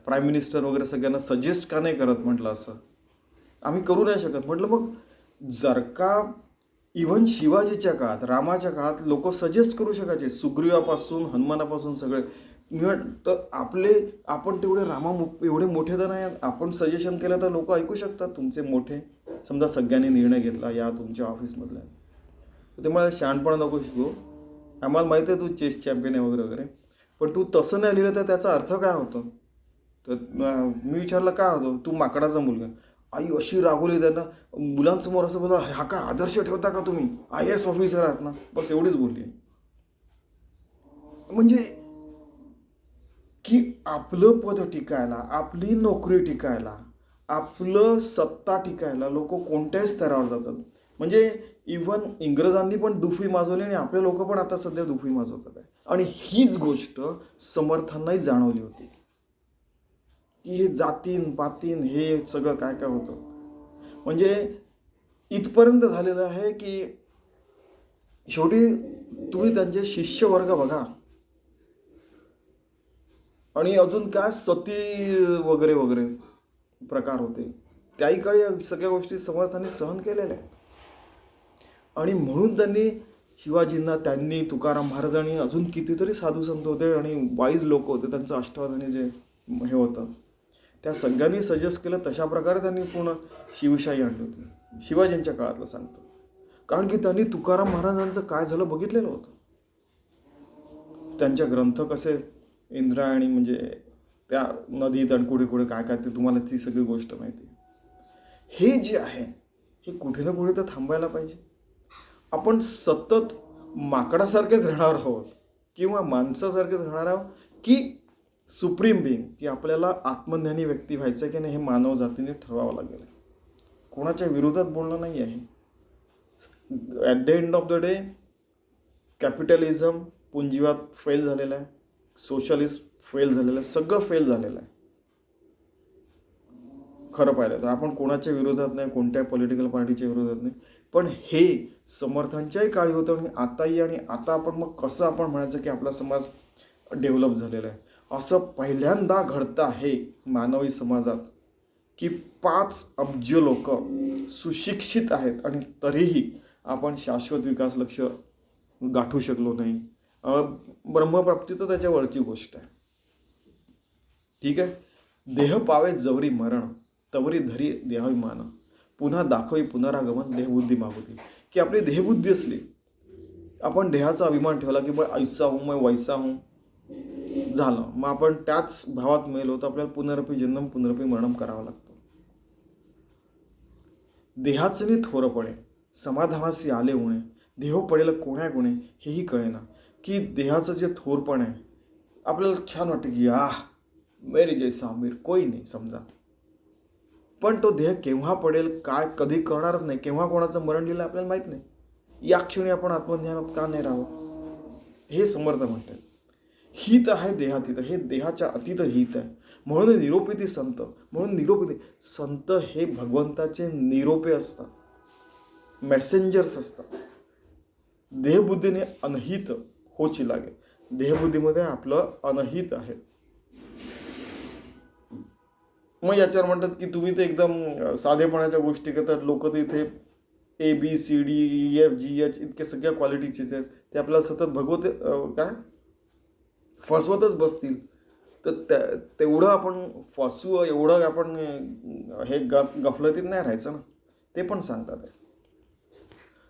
प्राईम मिनिस्टर वगैरे सगळ्यांना सजेस्ट का नाही करत. म्हटलं असं आम्ही करू नाही शकत. म्हटलं मग जर का इव्हन शिवाजीच्या काळात, रामाच्या काळात लोक सजेस्ट करू शकायचे, सुग्रीवापासून हनुमानापासून सगळे. तर आपण तेवढे एवढे मोठे तर नाही, आपण सजेशन केलं तर लोक ऐकू शकतात तुमचे मोठे. समजा सगळ्यांनी निर्णय घेतला या तुमच्या ऑफिसमधला, ते मला शहाणपणा नको शिकू, आम्हाला माहिती आहे तू चेस चॅम्पियन आहे वगैरे वगैरे, पण तू तसं नाही लिहिलं तर त्याचा अर्थ काय होतो. तर मी विचारलं काय होतं, तू माकडाचा मुलगा. आई अशी रागवली त्यांना, मुलांसमोर असं बोला, हा काय आदर्श ठेवता का तुम्ही, IAS ऑफिसर आहात ना, बस एवढीच बोलली. म्हणजे की आपलं पद टिकायला, आपली नोकरी टिकायला, आपलं सत्ता टिकायला लोक कोणत्याही स्तरावर जातात. म्हणजे इव्हन इंग्रजांनी पण दुफी माजवली आणि आपले लोक पण आता सध्या दुफी माजवतात आहे. आणि हीच गोष्ट समर्थांनाही जाणवली होती की हे जातीन पातीन हे सगळं काय काय होतं. म्हणजे इथपर्यंत झालेलं आहे की शेवटी तुम्ही त्यांचे शिष्य वर्ग बघा, आणि अजून काय सती वगैरे वगैरे प्रकार होते, त्याही काळी सगळ्या गोष्टी समर्थांनी सहन केलेल्या आहेत. आणि म्हणून शिवाजींना, तुकाराम महाराजांनी, अजून कितीतरी साधू संत होते आणि वाईज लोक होते, त्यांचं अष्टावधानी जे हे होतं, त्या सगळ्यांनी सजेस्ट केलं. तशा प्रकारे त्यांनी पूर्ण शिवशाही आणली होती, शिवाजींच्या काळातलं सांगतो. कारण की त्यांनी तुकाराम महाराजांचं काय झालं बघितलेलं होतं. त्यांच्या ग्रंथ कसे इंद्रायणी, म्हणजे त्या नदीत आणि कुठे कुठे काय काय, ते तुम्हाला ती सगळी गोष्ट माहिती. हे जे आहे हे कुठे ना कुठे तर थांबायला पाहिजे. आपण सतत माकडासारखेच राहणार आहोत किंवा माणसासारखेच राहणार आहोत की सुप्रीम बिंग, की आपल्याला आत्मज्ञानी व्यक्ती व्हायचं की नाही हे मानव जातीने ठरवावं लागेल. कोणाच्या विरोधात बोलणं नाही आहे. At the end of the day capitalism, पुंजीवाद फेल झालेला आहे, सोशलिस्ट फेल झालेलं आहे, सगळं फेल झालेलं आहे. खरं पाहिलं तर आपण कोणाच्या विरोधात नाही, कोणत्या पॉलिटिकल पार्टीच्या विरोधात नाही, पण हे समर्थांच्याही काळी होतं आणि आताही. आणि आता आपण मग कसं आपण म्हणायचं की आपला समाज डेव्हलप झालेला आहे. असं पहिल्यांदा घडतं आहे मानवी समाजात की 5 अब्ज लोक सुशिक्षित आहेत आणि तरीही आपण शाश्वत विकास लक्ष्य गाठू शकलो नाही. ब्रह्मप्राप्ती तर त्याच्यावरची गोष्ट आहे. ठीक आहे. देह पावे जवरी मरण तवरी धरी देहाभिमान पुन्हा दाखवी पुनरागमन देहबुद्धी मागुती. की आपली देहबुद्धी असली, आपण देहाचा अभिमान ठेवला की मग ऐसा हूं मैं वैसा हूं, झालं. मग आपण त्याच भावात मेलो तर आपल्याला पुनरपी जन्म पुनरपी मरणम करावं लागतं. देहाचनी थोरपणे समाधानासी आले होणे देहो पडेल कोण्या गुणे हेही कळेना. की देहाचं जे थोरपण आहे, आपल्याला छान वाटतं की मेरी जैसा अमीर कोई नाही समजा, पण तो देह केव्हा पडेल काय कधी कळणारच नाही. केव्हा कोणाचं मरण लिहिलं आपल्याला माहीत नाही. या क्षणी आपण आत्मज्ञानात का नाही राहावं हे समर्थ म्हणतात. हित आहे देहातीत, हे देहाच्या अतीत हित आहे. म्हणून निरोपिती संत, म्हणून निरोपिती संत हे भगवंताचे निरोपे असतात, मेसेंजर्स असतात. देहबुद्धीने अनहित होची लागे. देहबुद्धीमध्ये आपलं अनहित आहे. मग याच्यावर म्हणतात की तुम्ही ते एकदम साधेपणाच्या गोष्टी करतात. लोक तर इथे ABCDEFGH इतक्या सगळ्या क्वालिटीचे आहेत, ते आपल्याला सतत भगवत काय फसवतच बसतील. तर तेवढं आपण फसू, एवढं आपण हे गफलतीत नाही राहायचं ना. ते पण सांगतात.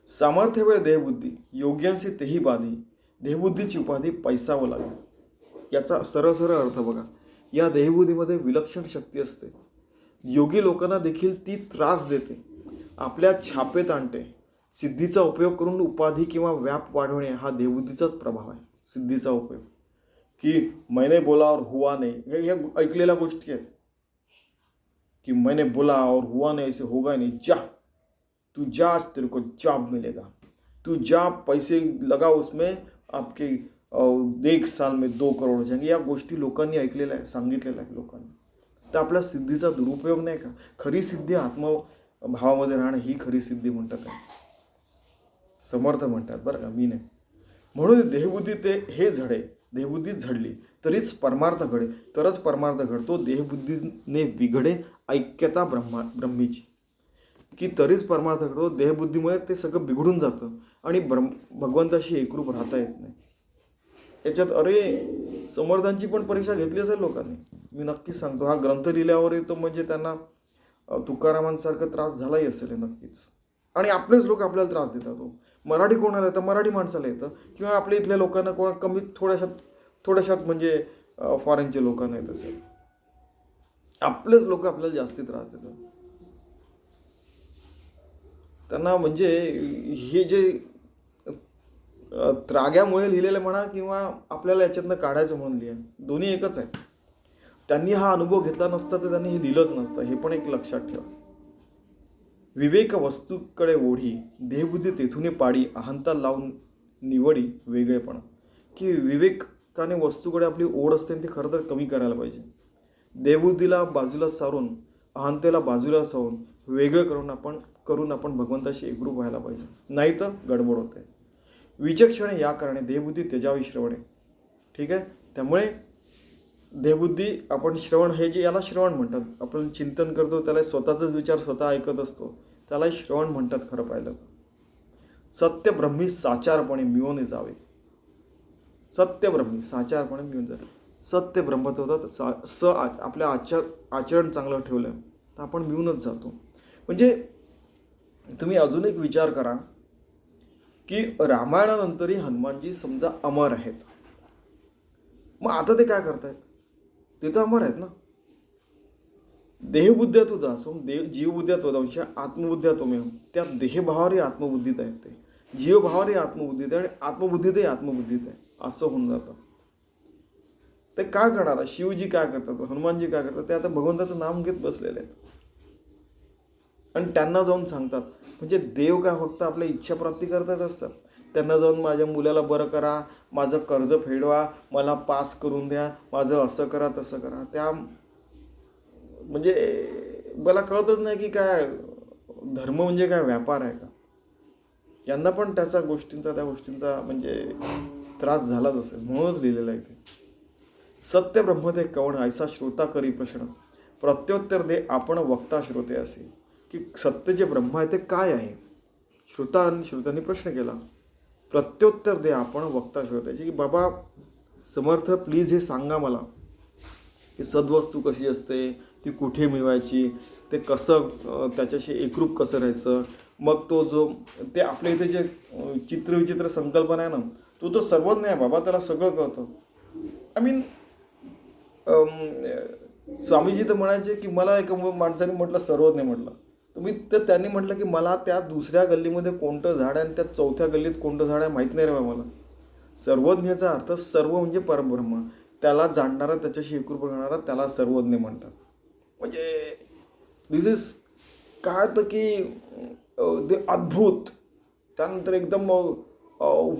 सामर्थ्य वेळ देहबुद्धी योग्यांशी तेही बाधी देहबुद्धीची उपाधी पैसावं लागेल. याचा सरळ सरळ अर्थ बघा. या देहबुद्धीमध्ये विलक्षण शक्ती असते. योगी लोकांना देखील ती त्रास देते, आपल्या छापेत आणते. सिद्धीचा उपयोग करून उपाधी किंवा व्याप वाढवणे हा देहबुद्धीचाच प्रभाव आहे. सिद्धीचा उपयोग की मैंने बोला और हुआ नहीं, हे ऐकलेल्या गोष्टी आहेत की मैंने बोला और हुआ नहीं, ऐसे होगा नहीं. जा तू जा, आज तेरे को जॉब मिलेगा, तू जा, पैसे लगा उसमें, आपके 1 साल में 2 करोड हो जाएंगे. या गोष्टी लोकांनी ऐकलेल्या आहे, सांगितलेल्या आहे लोकांनी. तर आपल्या सिद्धीचा दुरुपयोग नाही का. खरी सिद्धी आत्मभावामध्ये राहणं ही खरी सिद्धी म्हणतात आहे. समर्थ म्हणतात बरं का, मी नाही. म्हणून देहबुद्धी ते हे झडे, देहबुद्धी झडली तरीच परमार्थ घडे, तरच परमार्थ घडतो. देहबुद्धीने बिघडे ऐक्यता ब्रह्मीची, की तरीच परमार्थ घडतो. देहबुद्धीमुळे ते सगळं बिघडून जातं आणि भगवंताशी एकरूप राहता येत नाही. याच्यात समर्थांची पण परीक्षा घेतली असेल लोकांनी, मी नक्कीच सांगतो. हा ग्रंथ लिहिल्यावर तो म्हणजे त्यांना तुकारामांसारखा त्रास झालाही असेल नक्कीच. आणि आपलेच लोक आपल्याला त्रास देतात. मराठी कोणाला येतं, मराठी माणसाला येतं, किंवा आपल्या इथल्या लोकांना कोणा कमी थोड्याशात म्हणजे फॉरेनचे लोकांना येत असेल. आपलेच लोक आपल्याला जास्ती त्रास देतात. त्यांना म्हणजे हे जे त्राग्यामुळे लिहिलेलं म्हणा किंवा आपल्याला याच्यातनं काढायचं म्हणून लिहा, दोन्ही एकच आहे. त्यांनी हा अनुभव घेतला नसता तर त्यांनी हे लिहिलंच नसतं. हे पण एक लक्षात ठेवा. विवेक वस्तूकडे ओढी देहबुद्धी तेथून पाडी अहंता लावून निवडी वेगळेपणा. की विवेकाने वस्तूकडे आपली ओढ असते, ती खरं तर कमी करायला पाहिजे. देहबुद्धीला बाजूला सारून अहंतेला बाजूला सारून वेगळं करून आपण भगवंताशी एकरूप व्हायला पाहिजे, नाही तर गडबड होते. विचक्षणे या कारणे देहबुद्धी तेजावी श्रवणे. ठीक आहे. त्यामुळे देहबुद्धी आपण श्रवण, हे जे याला श्रवण म्हणतात, आपण चिंतन करतो त्याला स्वतःचाच विचार स्वतः ऐकत असतो, त्याला श्रवण म्हणतात खरं पाहिलं तर. सत्य ब्रह्मी साचारपणे मिळवून जावे. सत्य ब्रह्मी साचारपणे मिळून जावे. सत्य ब्रह्मत्व आपल्या आचरण चांगलं ठेवलं तर आपण मिळूनच जातो. म्हणजे तुम्ही अजून एक विचार करा की रामायणानंतरही हनुमानजी समजा अमर आहेत. मग आता ते काय करतायत, ते तर अमर आहेत ना. देहबुद्ध्या तू दासोम जीवबुद्ध्या तो दंश आत्मबुद्ध्या तो मेहम. त्या देहभावावरही आत्मबुद्धीत आहेत, ते जीवभावावरही आत्मबुद्धीत आहे आणि आत्मबुद्धीतही आत्मबुद्धीत आहे, असं होऊन जातं. ते काय करणार, शिवजी काय करतात, हनुमानजी काय करतात, ते आता भगवंताचं नाम घेत बसलेले आहेत आणि त्यांना जाऊन सांगतात. म्हणजे देव काय फक्त आपल्या इच्छाप्राप्ती करतच असतात. त्यांना जाऊन माझ्या मुलाला बरं करा, माझं कर्ज फेडवा, मला पास करून द्या, माझं असं करा तसं करा. त्या म्हणजे मला कळतच नाही की काय धर्म म्हणजे काय व्यापार आहे का. यांना पण त्या गोष्टींचा म्हणजे त्रास झालाच असेल, म्हणूनच लिहिलेलं आहे ते. सत्य ब्रह्म ते कवण ऐसा श्रोता करी प्रश्न, प्रत्युत्तर दे आपण वक्ता श्रोते असे. की सत्य जे ब्रह्म आहे ते काय आहे. श्रोतांनी प्रश्न केला. प्रत्युत्तर दे आपण वक्ता श्रोत्याचे, की बाबा समर्थ प्लीज हे सांगा मला की सद्वस्तू कशी असते, ती कुठे मिळवायची, ते कसं त्याच्याशी एकरूप कसं राहायचं. मग तो जो ते आपल्या इथे जे चित्रविचित्र संकल्पना आहे ना, तो सर्वज्ञ आहे बाबा, त्याला सगळं कळतं. आय मीन स्वामीजी तर म्हणायचे की मला एका माणसाने म्हटलं सर्वज्ञ म्हटलं, तर त्यांनी म्हटलं की मला त्या दुसऱ्या गल्लीमध्ये कोणतं झाड आहे आणि त्या चौथ्या गल्लीत कोणतं झाड आहे माहीत नाही रे बाबा मला. सर्वज्ञाचा अर्थ सर्व म्हणजे परब्रह्म, त्याला जाणणारा, त्याच्याशी एकरूप राहणारा, त्याला सर्वज्ञ म्हणतात. म्हणजे दिस इज काय तर की ते अद्भुत, त्यानंतर एकदम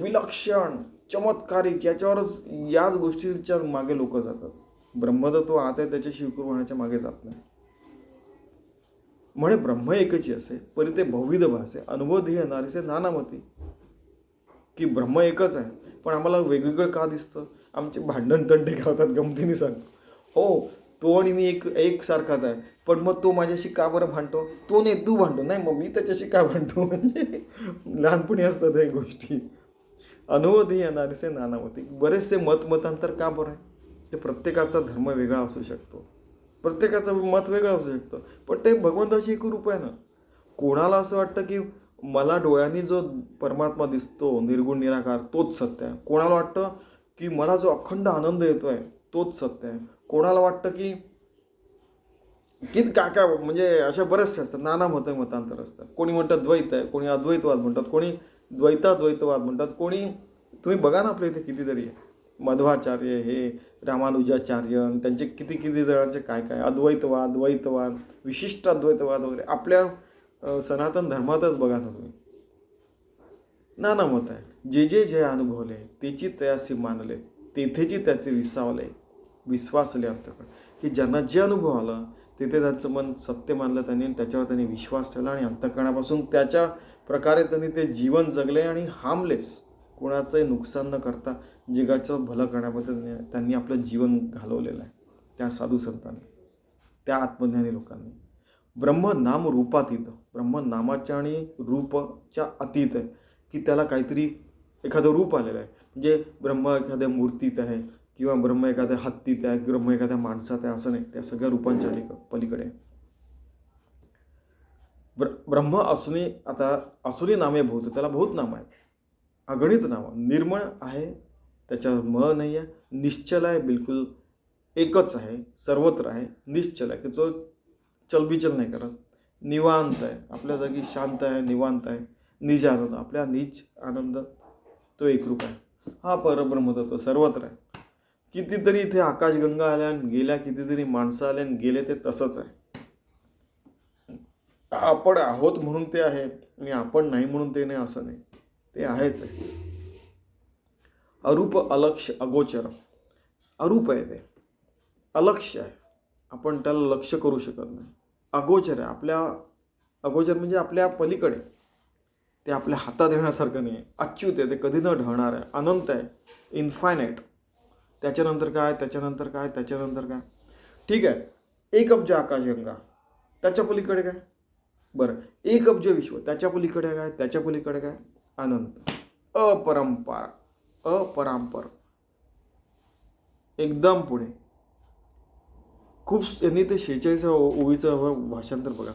विलक्षण, चमत्कारिक, याच्यावरच याच गोष्टीच्या मागे लोक जातात. ब्रह्मतत्व आत आहे, त्याच्याशी एकरूप होण्याच्या मागे जात नाही. म्हणे ब्रह्म एकची असे परी ते बहुविध भासे, अनुभव ध्येय नारीसे नानामती. की ब्रह्म एकच आहे पण आम्हाला वेगवेगळं का दिसतं. आमचे भांडण तंटे का होतात. गमतीने सांगतो, हो तो आणि मी एक सारखाच आहे, पण मग तो माझ्याशी का बरं भांडतो, तो नाही तू भांडतो, नाही मग मी त्याच्याशी का भांडतो. म्हणजे लहानपणी असतात या गोष्टी. अनुभवधी येणारसे नानावती. बरेचसे मतांतर का बरं आहे. ते प्रत्येकाचा धर्म वेगळा असू शकतो, प्रत्येकाचं मत वेगळं असू शकतं, पण ते भगवंताशी एकरूप आहे ना. कोणाला असं वाटतं की मला डोळ्यांनी जो परमात्मा दिसतो निर्गुण निराकार तोच सत्य आहे. कोणाला वाटतं की मला जो अखंड आनंद येतोय तोच सत्य आहे. कोणाला वाटतं की की काय काय म्हणजे अशा बरेचसे असतात, नाना मतांतर असतात. कोणी म्हणतात द्वैत आहे, कोणी अद्वैतवाद म्हणतात, कोणी द्वैताद्वैतवाद म्हणतात, कोणी तुम्ही बघा ना आपल्या इथे कितीतरी आहे. मध्वाचार्य, हे रामानुजाचार्य, त्यांचे किती किती जणांचे काय काय अद्वैतवाद, द्वैतवाद, विशिष्ट अद्वैतवाद वगैरे. आपल्या सनातन धर्मातच बघा ना तुम्ही, नाना मत आहे. जे जे अनुभवले तेची तयासी मानले, तेथेची त्याचे विश्वासले अंतकड. की ज्यांना जे अनुभव आला तिथे त्यांचं मन सत्य मानलं त्यांनी, त्याच्यावर त्यांनी विश्वास ठेवला आणि अंतःकरणापासून त्याच्या प्रकारे त्यांनी ते जीवन जगले आणि हार्मलेस, कोणाचंही नुकसान न करता जगाचं भलं करण्याबद्दल त्यांनी आपलं जीवन घालवलेलं आहे. त्या साधू संतांनी, त्या आत्मज्ञानी लोकांनी. ब्रह्म नाम रूपातीत, ब्रह्म नामाच्या आणि रूपच्या अतीत आहे. की त्याला काहीतरी एखादं रूप आलेलं आहे. म्हणजे ब्रह्म एखाद्या मूर्तीत आहे, किंवा ब्रह्म एखाद्या हत्तीत आहे, ब्रह्म एखाद्या माणसात आहे, असं नाही. त्या सगळ्या रूपांच्या पलीकडे ब्रह्म असूनी. आता असुरी नामे बहुत, त्याला बहुत नाम आहेत, अगणित नावं. निर्मळ आहे, त्याच्यावर मळ नाही आहे. निश्चल आहे, बिलकुल एकच आहे, सर्वत्र आहे. निश्चल आहे की तो चलबिचल नाही करत. निवांत आहे, आपल्या जागी शांत आहे, निवांत आहे. निज आनंद, आपल्या निज आनंद तो एकरूप आहे. हा परब्रह्मतत्व सर्वत्र आहे. कितीतरी इथे आकाशगंगा आल्या गेल्या, कितीतरी माणसं आल्या गेले, ते तसंच आहे. आपण आहोत म्हणून ते आहे आणि आपण नाही म्हणून ते नाही असं नाही, ते आहेच आहे. अरूप अलक्ष अगोचर, अरूप आहे ते, अलक्ष आहे, आपण त्याला लक्ष करू शकत नाही. अगोचर आहे, अगोचर म्हणजे आपल्या पलीकडे, ते आपल्या हातात येण्यासारखं नाही आहे. अच्युत आहे, ते कधी न ढळणार आहे, अनंत आहे, इन्फायनाईट. त्याच्यानंतर काय, त्याच्यानंतर काय, त्याच्यानंतर काय. ठीक आहे, 1 अब्ज आकाशगंगा, त्याच्या पलीकडे काय. बरं, 1 अब्ज विश्व, त्याच्या पलीकडे काय, त्याच्या पलीकडे काय. अनंत, अपरांपर, एकदम पुढे. खूप यांनी ते 46 ओळीचं भाषांतर बघा.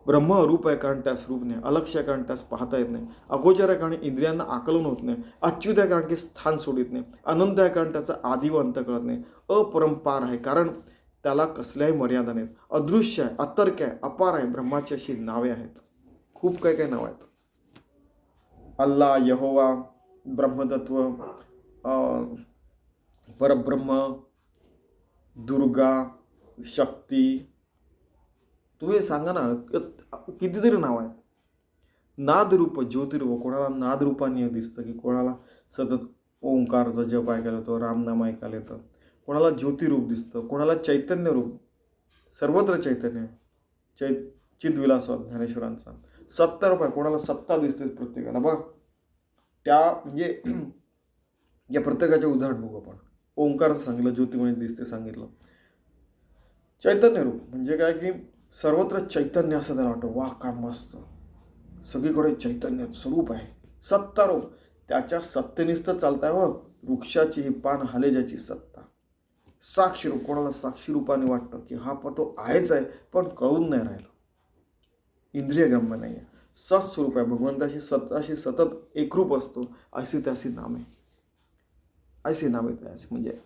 ब्रह्म अरूप आहे कारण त्यास रूप नाही, अलक्ष आहे कारण त्यास पाहता येत नाही, अगोचर आहे कारण इंद्रियांना आकलन होत नाही, अच्युत आहे कारण की स्थान सोडित नाही, अनंत आहे कारण त्याचा आदि व अंत कळत नाही, अपरंपार आहे कारण त्याला कसल्याही मर्यादा नाहीत, अदृश्य आहे, अतर्क आहे, अपार आहे. ब्रह्माची अशी नावे आहेत, खूप काय काय नावं आहेत. अल्लाह, यहोवा, ब्रह्मतत्व, परब्रह्म, दुर्गा, शक्ती. तुम्ही सांगा ना, कितीतरी नाव आहेत. नादरूप, ज्योतिरूप, कोणाला नादरूपाने दिसतं की कोणाला सतत ओंकारचा जप ऐकायला येतो, रामनाम ऐकायला येतं, कोणाला ज्योतिरूप दिसतं, कोणाला चैतन्य रूप, सर्वत्र चैतन्य, चिद्विलासवाद ज्ञानेश्वरांचा. 70 रुपये, कोणाला सत्ता दिसते प्रत्येकाला. बघ त्या म्हणजे या प्रत्येकाचे उदाहरण बघू आपण. ओंकारचं सांगितलं, ज्योतिमय दिसते सांगितलं. चैतन्य रूप म्हणजे काय की सर्वत्र चैतन्य असं त्याला वाटतं. वाह काय मस्त, सगळीकडे चैतन्य स्वरूप आहे. सत्तारूप, त्याच्या सत्तेनिस्त चालताय व वृक्षाची ही पान हाले ज्याची सत्ता. साक्षी रूप, कोणाला साक्षी रूपाने वाटतं की हा पण तो आहेच आहे, पण कळून नाही राहिलं, इंद्रियगम्य नाही आहे. सत्स्वरूप आहे, भगवंताशी स्वतःशी सतत एकरूप असतो. अशी त्याशी नामे, अशी नामे त्याची म्हणजे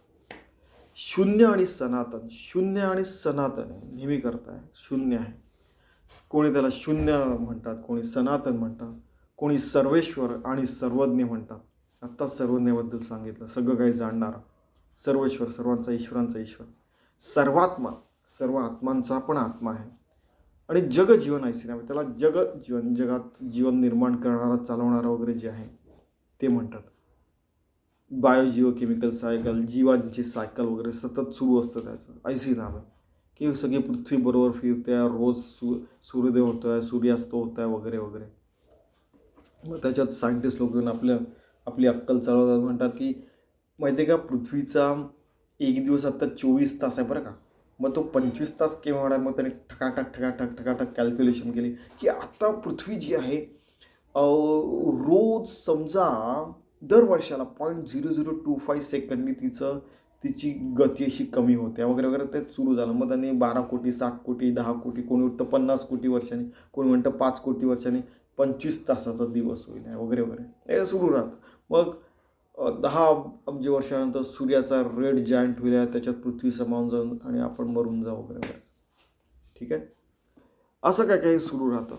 शून्य आणि सनातन. शून्य आणि सनातन आहे, नेहमी करताय शून्य आहे. कोणी त्याला शून्य म्हणतात, कोणी सनातन म्हणतात, कोणी सर्वेश्वर आणि सर्वज्ञ म्हणतात. आत्ताच सर्वज्ञाबद्दल सांगितलं, सगळं काही जाणणारा सर्वेश्वर, सर्वांचा ईश्वरांचा ईश्वर, सर्वात्मा, सर्व आत्मांचा पण आत्मा आहे. आणि जगजीवन ऐसे नावे त्याला, जगजीवन, जगात जीवन निर्माण करणारा, चालवणारा वगैरे जे आहे ते म्हणतात. बायोजिओ केमिकल सायकल, जीवांची सायकल वगैरे सतत सुरू असतं त्याचं. ऐसी नाव आहे की सगळी पृथ्वी बरोबर फिरते, रोज सूर्योदय होतो आहे, सूर्यास्त होत आहे वगैरे वगैरे. मग त्याच्यात सायंटिस्ट लोक येऊन आपली अक्कल चालवतात, म्हणतात की माहिती आहे का, पृथ्वीचा एक दिवस आत्ता 24 तास आहे बरं का. मग तो 25 तास केव्हा होणार. मग त्याने ठकाठक कॅल्क्युलेशन केली की आता पृथ्वी जी आहे रोज समजा दर वर्षाला 0.0025 सेकंडनी तिची गती अशी कमी होते वगैरे वगैरे. ते सुरू झालं. मग त्यांनी 12 कोटी, 60 कोटी, 10 कोटी, कोणी म्हणतं 50 कोटी वर्षांनी, कोणी म्हणतं 5 कोटी वर्षांनी 25 तासाचा दिवस होईल वगैरे वगैरे. हे सुरू राहतं. मग 10 अब्ज वर्षानंतर सूर्याचा रेड जायंट होईल, त्याच्यात पृथ्वी समावून जाऊन आणि आपण मरून जाऊ वगैरे वगैरे. ठीक आहे, असं काय काही सुरू राहतं.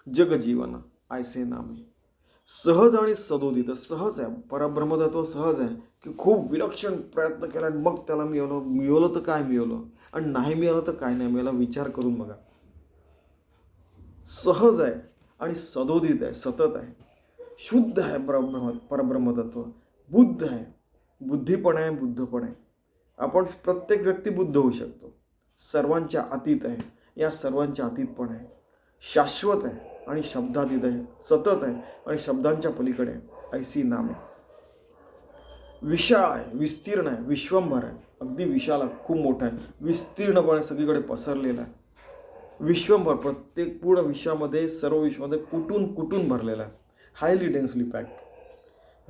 जगजीवन ऐसे नामे. सहज आणि सदोदित. सहज आहे, परब्रह्मतत्व सहज आहे की खूप विलक्षण प्रयत्न केला आणि मग त्याला मिळवलं तर काय मिळवलं, आणि नाही मिळालं तर काय नाही मिळालं, विचार करून बघा. सहज आहे आणि सदोदित आहे, सतत आहे, शुद्ध आहे परब्रह्मतत्व. बुद्ध आहे, बुद्धी पण आहे, बुद्ध पण आहे. आपण प्रत्येक व्यक्ती बुद्ध होऊ शकतो. सर्वांच्या अतीत आहे, या सर्वांच्या अतीत पण आहे. शाश्वत आहे आणि शब्दातीत आहे, सतत आहे आणि शब्दांच्या पलीकडे आहे. ऐसी नामे. विशाळ आहे, विस्तीर्ण आहे, विश्वंभर आहे. अगदी विशाल आहे, खूप मोठा आहे, विस्तीर्णपणे सगळीकडे पसरलेला आहे. विश्वंभर, प्रत्येक पूर्ण विश्वामध्ये, सर्व विश्वामध्ये कुटून भरलेला आहे. Highly densely packed.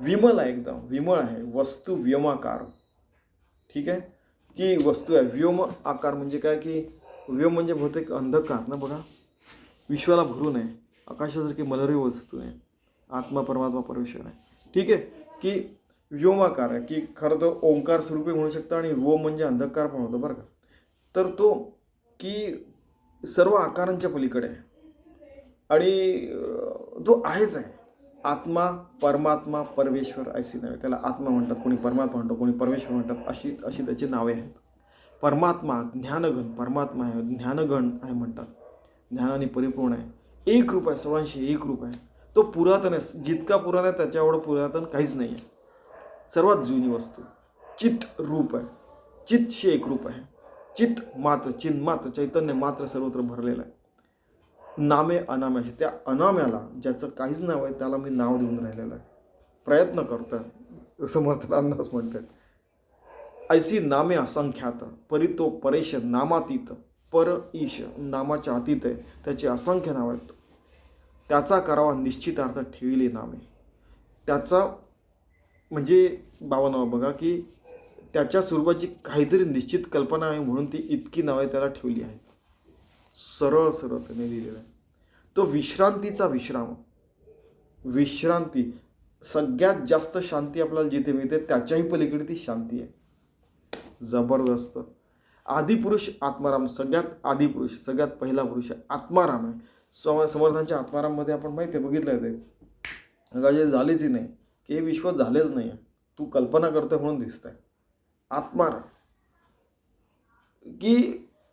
विमल आहे, एकदम विमळ आहे. वस्तू व्योमाकार. ठीक आहे, की वस्तू आहे व्योम आकार. म्हणजे काय की व्योम म्हणजे बहुतेक अंधकार ना बघा, विश्वाला भरून आहे, आकाशासारखी मलरी वस्तू आहे. आत्मा परमात्मा परमेश्वर आहे. ठीक आहे, की व्योमाकार आहे, की खरं तर ओंकार स्वरूपी म्हणू शकता. आणि व्योम म्हणजे अंधकार पण होतं बरं का. तर तो की सर्व आकारांच्या पलीकडे आहे आणि तो आहेच आहे. आत्मा, परमात्मा, परमेश्वर ऐसी नावे. त्याला आत्मा म्हणतात, कोणी परमात्मा म्हणतात, कोणी परमेश्वर म्हणतात. अशी त्याची नावे आहेत. परमात्मा ज्ञानगण, परमात्मा आहे, ज्ञानगण आहे म्हणतात, ज्ञानाने परिपूर्ण आहे, एक रूप आहे, सर्वांशी एक रूप आहे. तो पुरातन आहे, जितका पुराण आहे त्याच्या एवढं पुरातन काहीच नाही आहे. सर्वात जुनी वस्तू चित रूप आहे, चितशी एक रूप आहे. चित मात्र, चिन्ह मात्र, चैतन्य मात्र सर्वत्र भरलेलं आहे. नामे अनामे असे. त्या अनाम्याला, ज्याचं काहीच नाव आहे, त्याला मी नाव देऊन राहिलेलं आहे, प्रयत्न करतोय. समर्थ रामदास म्हणतात, ऐसी नामे असंख्यात, परितो परेश नामातीत. पर ईश, नामाच्या अतीत आहे, त्याचे असंख्य नाव आहेत. त्याचा करावा निश्चितार्थ ठेविले नामे. त्याचा म्हणजे बाबांनाव बघा की त्याच्या स्वरूपाची काहीतरी निश्चित कल्पना आहे, म्हणून ती इतकी नावे त्याला ठेवली आहेत. सरळ सरळ त्याने लिहिलेलं आहे. तो विश्रांतीचा विश्राम. विश्रांती, सगळ्यात जास्त शांती आपल्याला जिथे मिळते त्याच्याही पलीकडे ती शांती आहे. जबरदस्त. आदिपुरुष आत्माराम, सगळ्यात आदिपुरुष, सगळ्यात पहिला पुरुष आहे आत्माराम आहे. समर्थांच्या आत्माराममध्ये आपण माहिती आहे, बघितलं आहे ते जे झालेच नाही, की हे विश्व झालेच नाही आहे, तू कल्पना करतोय म्हणून दिसत आहे. आत्माराम, की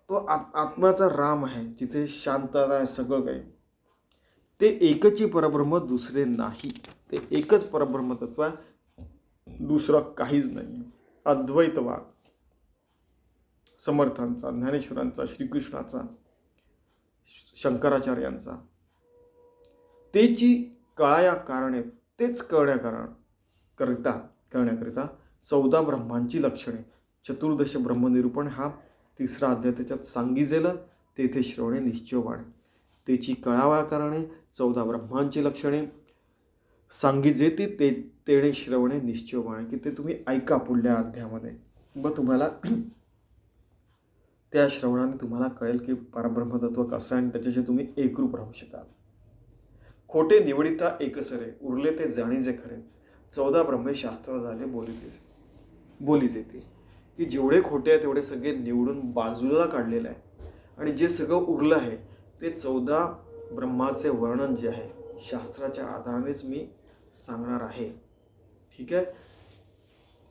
तो आत्म्याचा राम आहे, जिथे शांतता आहे, सगळं काही. ते एकची परब्रह्म, दुसरे नाही. ते एकच परब्रह्म तत्व आहे, दुसरं काहीच नाही. अद्वैतवाद समर्थांचा, ज्ञानेश्वरांचा, श्रीकृष्णाचा, शंकराचार्यांचा. तेची कळाया कारणे, तेच करण्याकरिता 14 ब्रह्मांची लक्षणे. चतुर्दश ब्रह्मनिरूपण हा 3रा अध्याय. त्याच्यात सांगितलेलं तेथे श्रवणे निश्चयवाणे. त्याची कळावा करणे. 14 ब्रह्मांची लक्षणे सांगितले ते तेणे श्रवणे निश्चयवाणे, की ते तुम्ही ऐका पुढल्या अध्यायामध्ये. मग तुम्हाला त्या श्रवणाने तुम्हाला कळेल की परब्रह्मतत्व कसं आहे आणि त्याच्याशी तुम्ही एकरूप राहू शकाल. खोटे निवडिता एकसरे, उरले ते जाणीजे खरे. 14 ब्रह्मे शास्त्र झाले बोली जेते, की जेवढे खोटे आहे तेवढे सगळे निवडून बाजूला काढलेलं आहे आणि जे सगळं उरलं आहे ते 14 ब्रह्माचे वर्णन जे आहे शास्त्राच्या आधारानेच मी सांगणार आहे. ठीक आहे.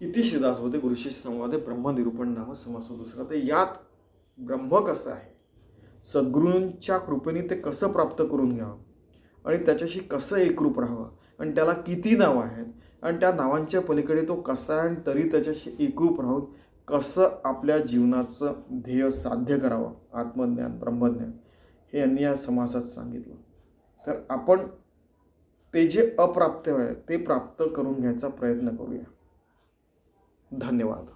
इति श्रीदासबोधे गुरुशिष्य संवादे ब्रह्मनिरूपण नाम समास 2. तर यात ब्रह्म कसं आहे, सद्गुरूंच्या कृपेने ते कसं प्राप्त करून घ्यावं आणि त्याच्याशी कसं एकरूप राहावं आणि त्याला किती नावं आहेत आणि त्या नावांच्या पलीकडे तो कसा आहे आणि तरी त्याच्याशी एकरूप राहून कसं आपल्या जीवनाचं ध्येय साध्य करावं, आत्मज्ञान ब्रह्मज्ञान, हे यांनी या समासात सांगितलं. तर आपण ते जे अप्राप्त आहे ते प्राप्त करून घ्यायचा प्रयत्न करूया. धन्यवाद.